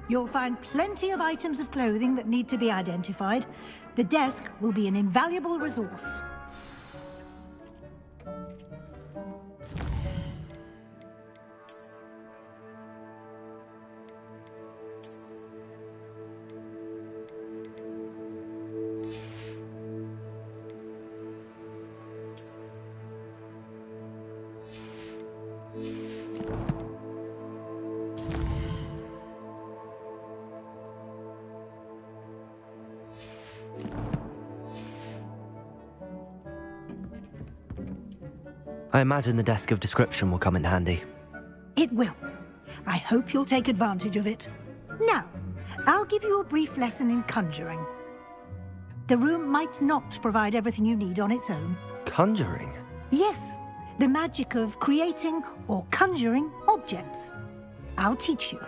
You'll find plenty of items of clothing that need to be identified. The desk will be an invaluable resource. I imagine the desk of description will come in handy. It will. I hope you'll take advantage of it. Now, I'll give you a brief lesson in conjuring. The room might not provide everything you need on its own. Conjuring? Yes, the magic of creating or conjuring objects. I'll teach you.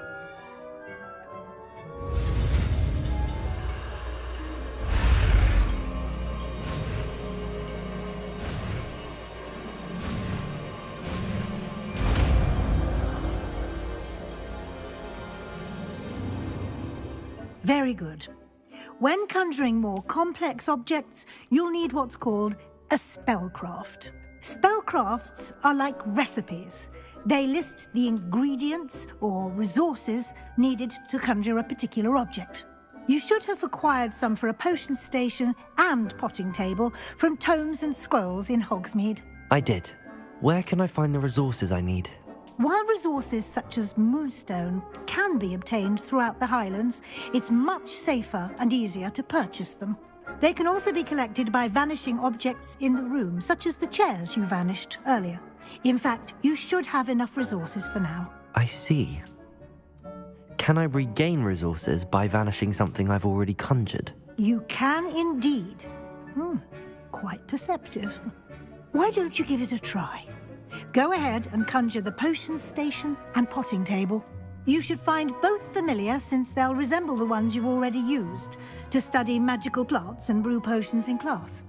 Very good. When conjuring more complex objects, you'll need what's called a spellcraft. Spellcrafts are like recipes. They list the ingredients or resources needed to conjure a particular object. You should have acquired some for a potion station and potting table from tomes and scrolls in Hogsmeade. I did. Where can I find the resources I need? While resources such as moonstone can be obtained throughout the Highlands, it's much safer and easier to purchase them. They can also be collected by vanishing objects in the room, such as the chairs you vanished earlier. In fact, you should have enough resources for now. I see. Can I regain resources by vanishing something I've already conjured? You can indeed. Quite perceptive. Why don't you give it a try? Go ahead and conjure the potion station and potting table. You should find both familiar, since they'll resemble the ones you've already used to study magical plants and brew potions in class.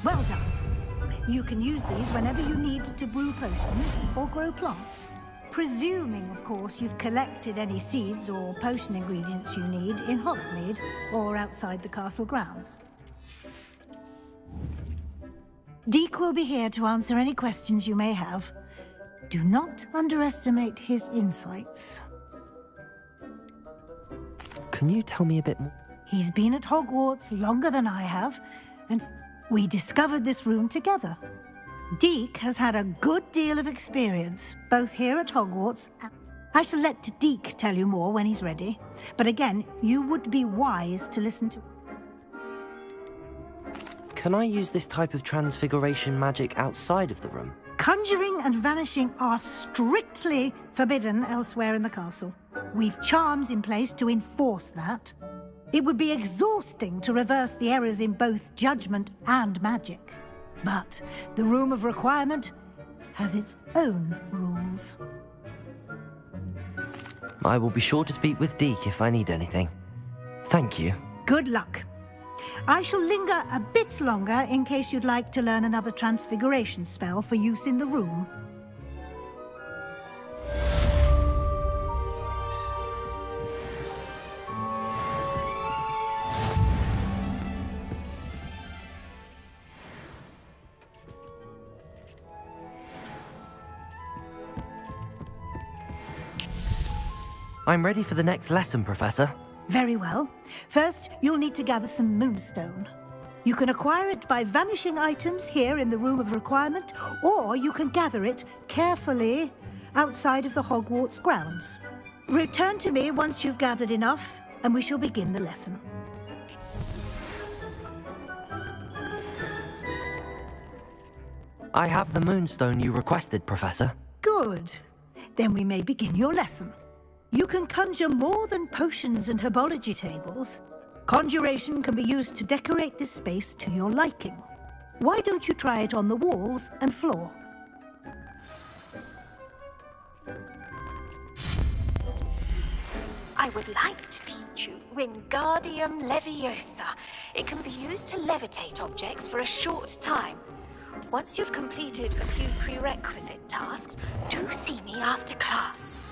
Well done. You can use these whenever you need to brew potions or grow plants. Presuming, of course, you've collected any seeds or potion ingredients you need in Hogsmeade or outside the castle grounds. Deek will be here to answer any questions you may have. Do not underestimate his insights. Can you tell me a bit more? He's been at Hogwarts longer than I have, and we discovered this room together. Deek has had a good deal of experience, both here at Hogwarts and... I shall let Deek tell you more when he's ready, but again, you would be wise to listen to... Can I use this type of transfiguration magic outside of the room? Conjuring and vanishing are strictly forbidden elsewhere in the castle. We've charms in place to enforce that. It would be exhausting to reverse the errors in both judgment and magic. But the Room of Requirement has its own rules. I will be sure to speak with Deek if I need anything. Thank you. Good luck. I shall linger a bit longer in case you'd like to learn another transfiguration spell for use in the room. I'm ready for the next lesson, Professor. Very well. First, you'll need to gather some moonstone. You can acquire it by vanishing items here in the Room of Requirement, or you can gather it carefully outside of the Hogwarts grounds. Return to me once you've gathered enough, and we shall begin the lesson. I have the moonstone you requested, Professor. Good. Then we may begin your lesson. You can conjure more than potions and herbology tables. Conjuration can be used to decorate this space to your liking. Why don't you try it on the walls and floor? I would like to teach you Wingardium Leviosa. It can be used to levitate objects for a short time. Once you've completed a few prerequisite tasks, do see me after class.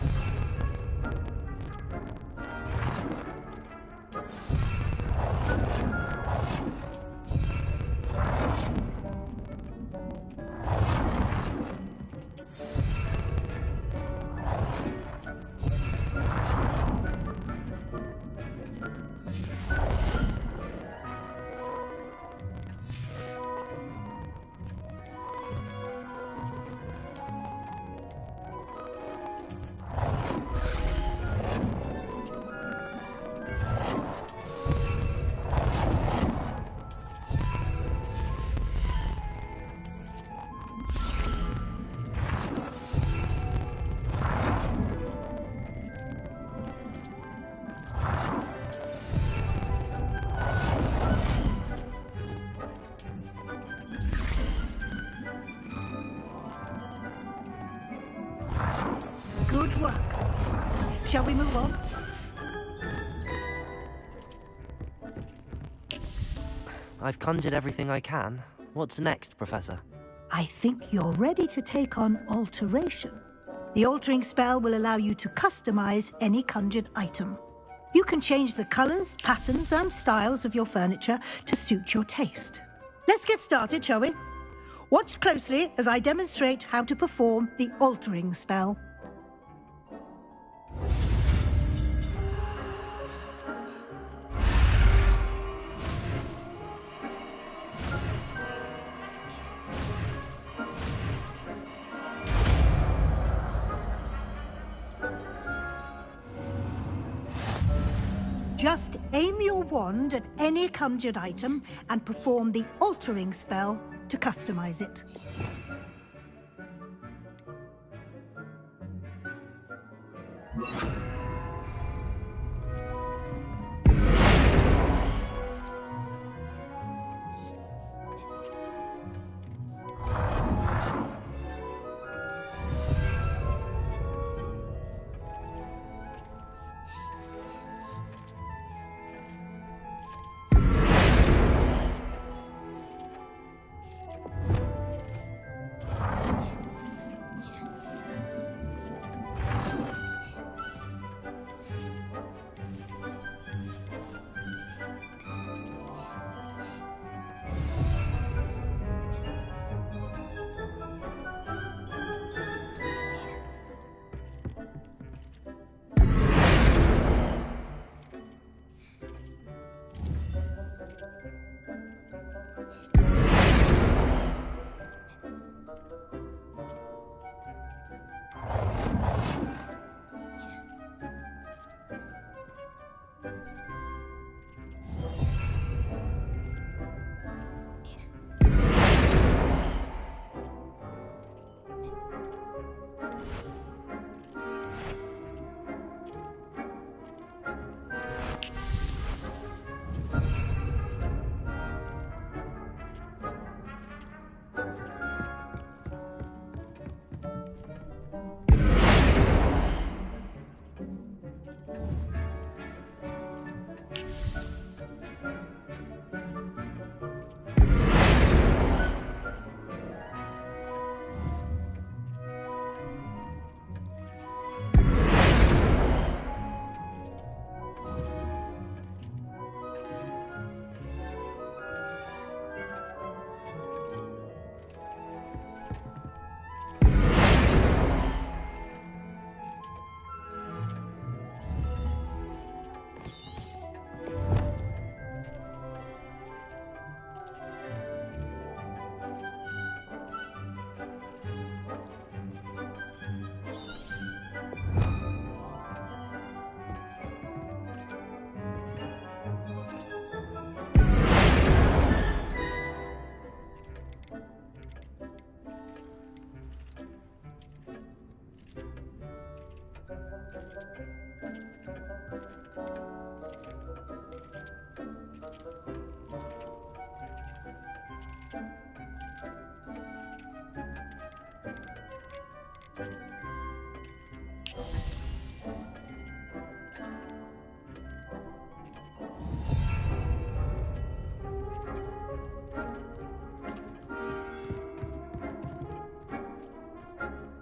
Good work. Shall we move on? I've conjured everything I can. What's next, Professor? I think you're ready to take on alteration. The altering spell will allow you to customize any conjured item. You can change the colors, patterns, and styles of your furniture to suit your taste. Let's get started, shall we? Watch closely as I demonstrate how to perform the altering spell. Just aim your wand at any conjured item and perform the altering spell to customize it.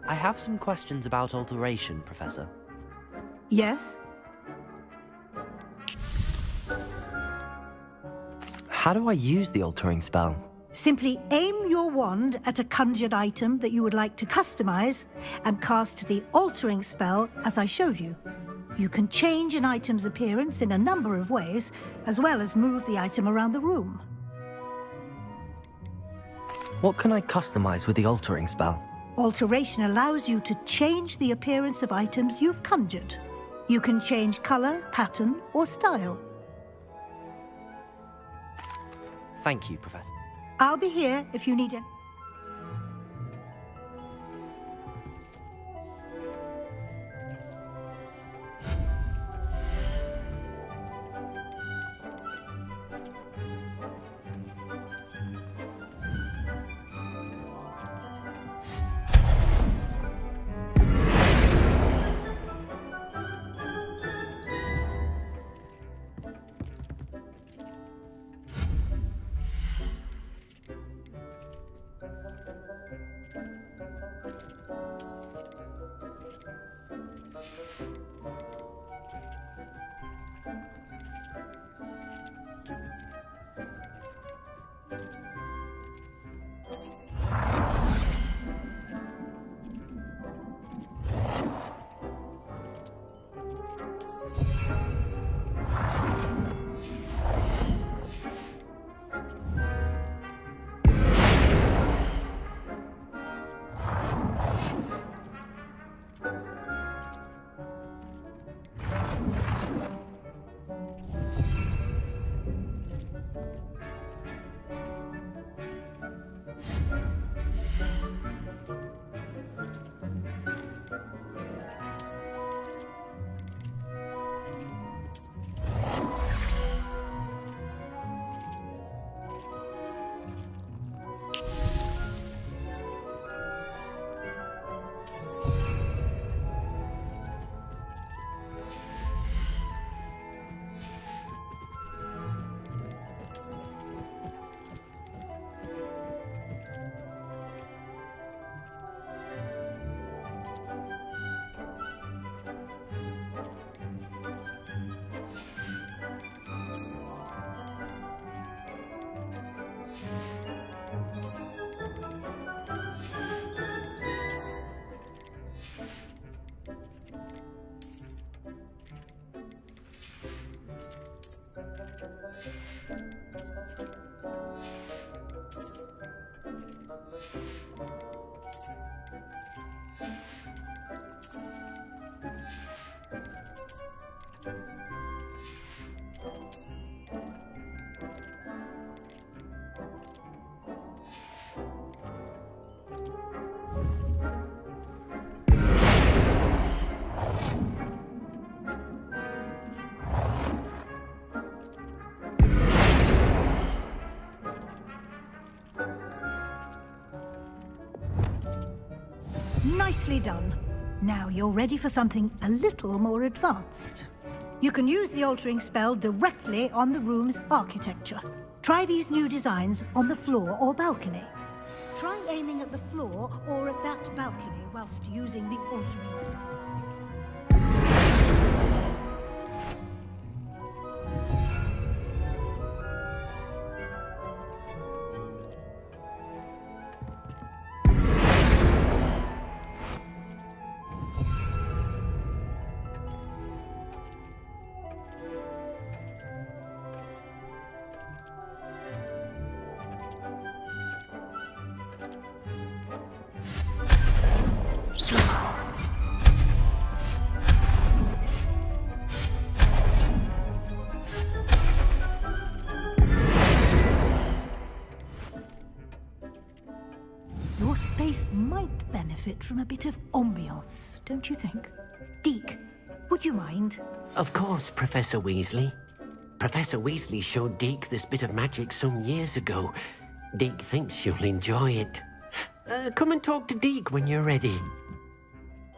I have some questions about alteration, Professor. Yes? How do I use the altering spell? Simply aim your wand at a conjured item that you would like to customize and cast the altering spell as I showed you. You can change an item's appearance in a number of ways, as well as move the item around the room. What can I customize with the altering spell? Alteration allows you to change the appearance of items you've conjured. You can change color, pattern, or style. Thank you, Professor. I'll be here if you need it. Nicely done. Now you're ready for something a little more advanced. You can use the altering spell directly on the room's architecture. Try these new designs on the floor or balcony. Try aiming at the floor or at that balcony whilst using the altering spell. Your space might benefit from a bit of ambiance, don't you think? Deke, would you mind? Of course, Professor Weasley. Professor Weasley showed Deke this bit of magic some years ago. Deke thinks you'll enjoy it. Come and talk to Deke when you're ready.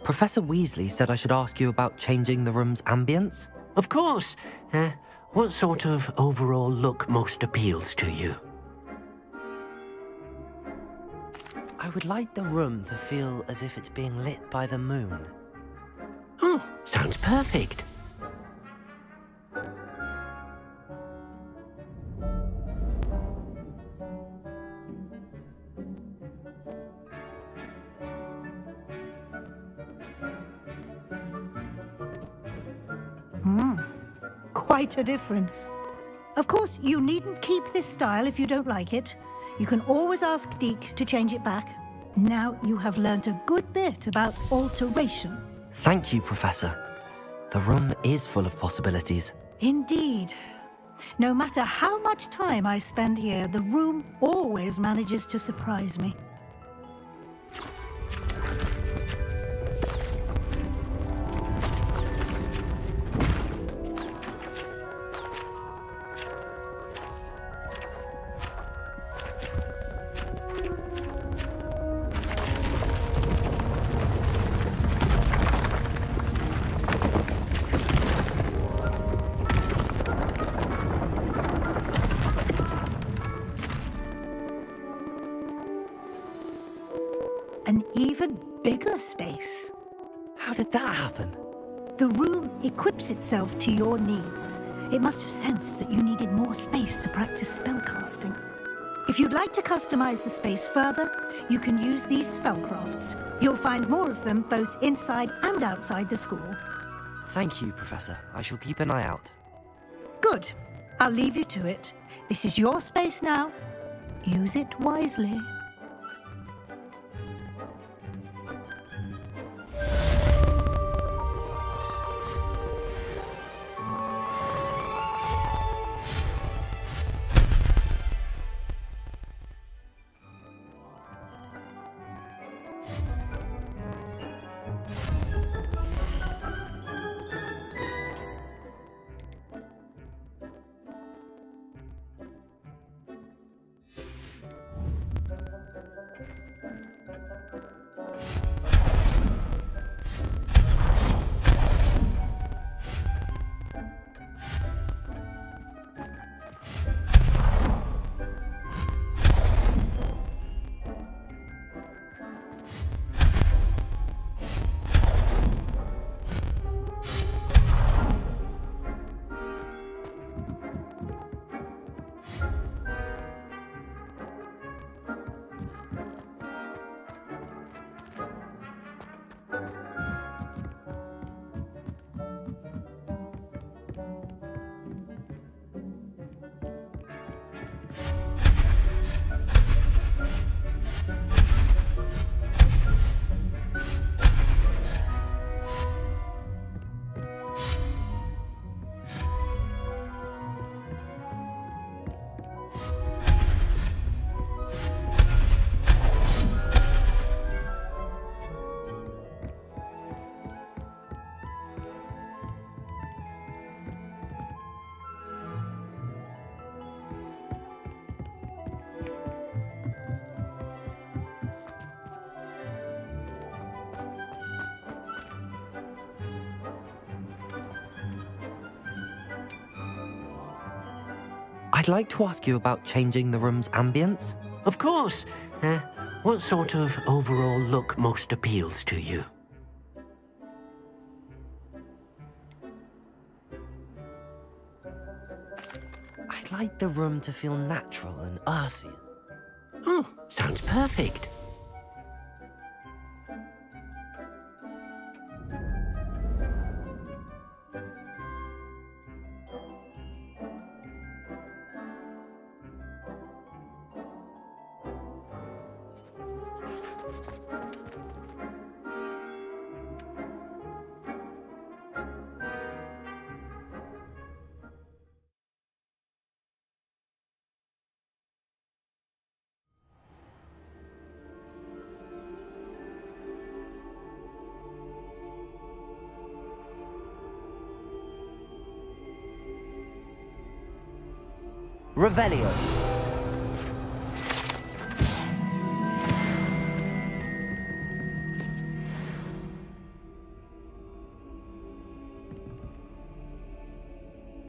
Professor Weasley said I should ask you about changing the room's ambience? Of course. What sort of overall look most appeals to you? I would like the room to feel as if it's being lit by the moon. Oh, sounds perfect. Quite a difference. Of course, you needn't keep this style if you don't like it. You can always ask Deke to change it back. Now you have learnt a good bit about alteration. Thank you, Professor. The room is full of possibilities. Indeed. No matter how much time I spend here, the room always manages to surprise me. An even bigger space. How did that happen? The room equips itself to your needs. It must have sensed that you needed more space to practice spellcasting. If you'd like to customize the space further, you can use these spellcrafts. You'll find more of them both inside and outside the school. Thank you, Professor. I shall keep an eye out. Good. I'll leave you to it. This is your space now. Use it wisely. I'd like to ask you about changing the room's ambience. Of course. What sort of overall look most appeals to you? I'd like the room to feel natural and earthy. Oh, sounds perfect. Revelio.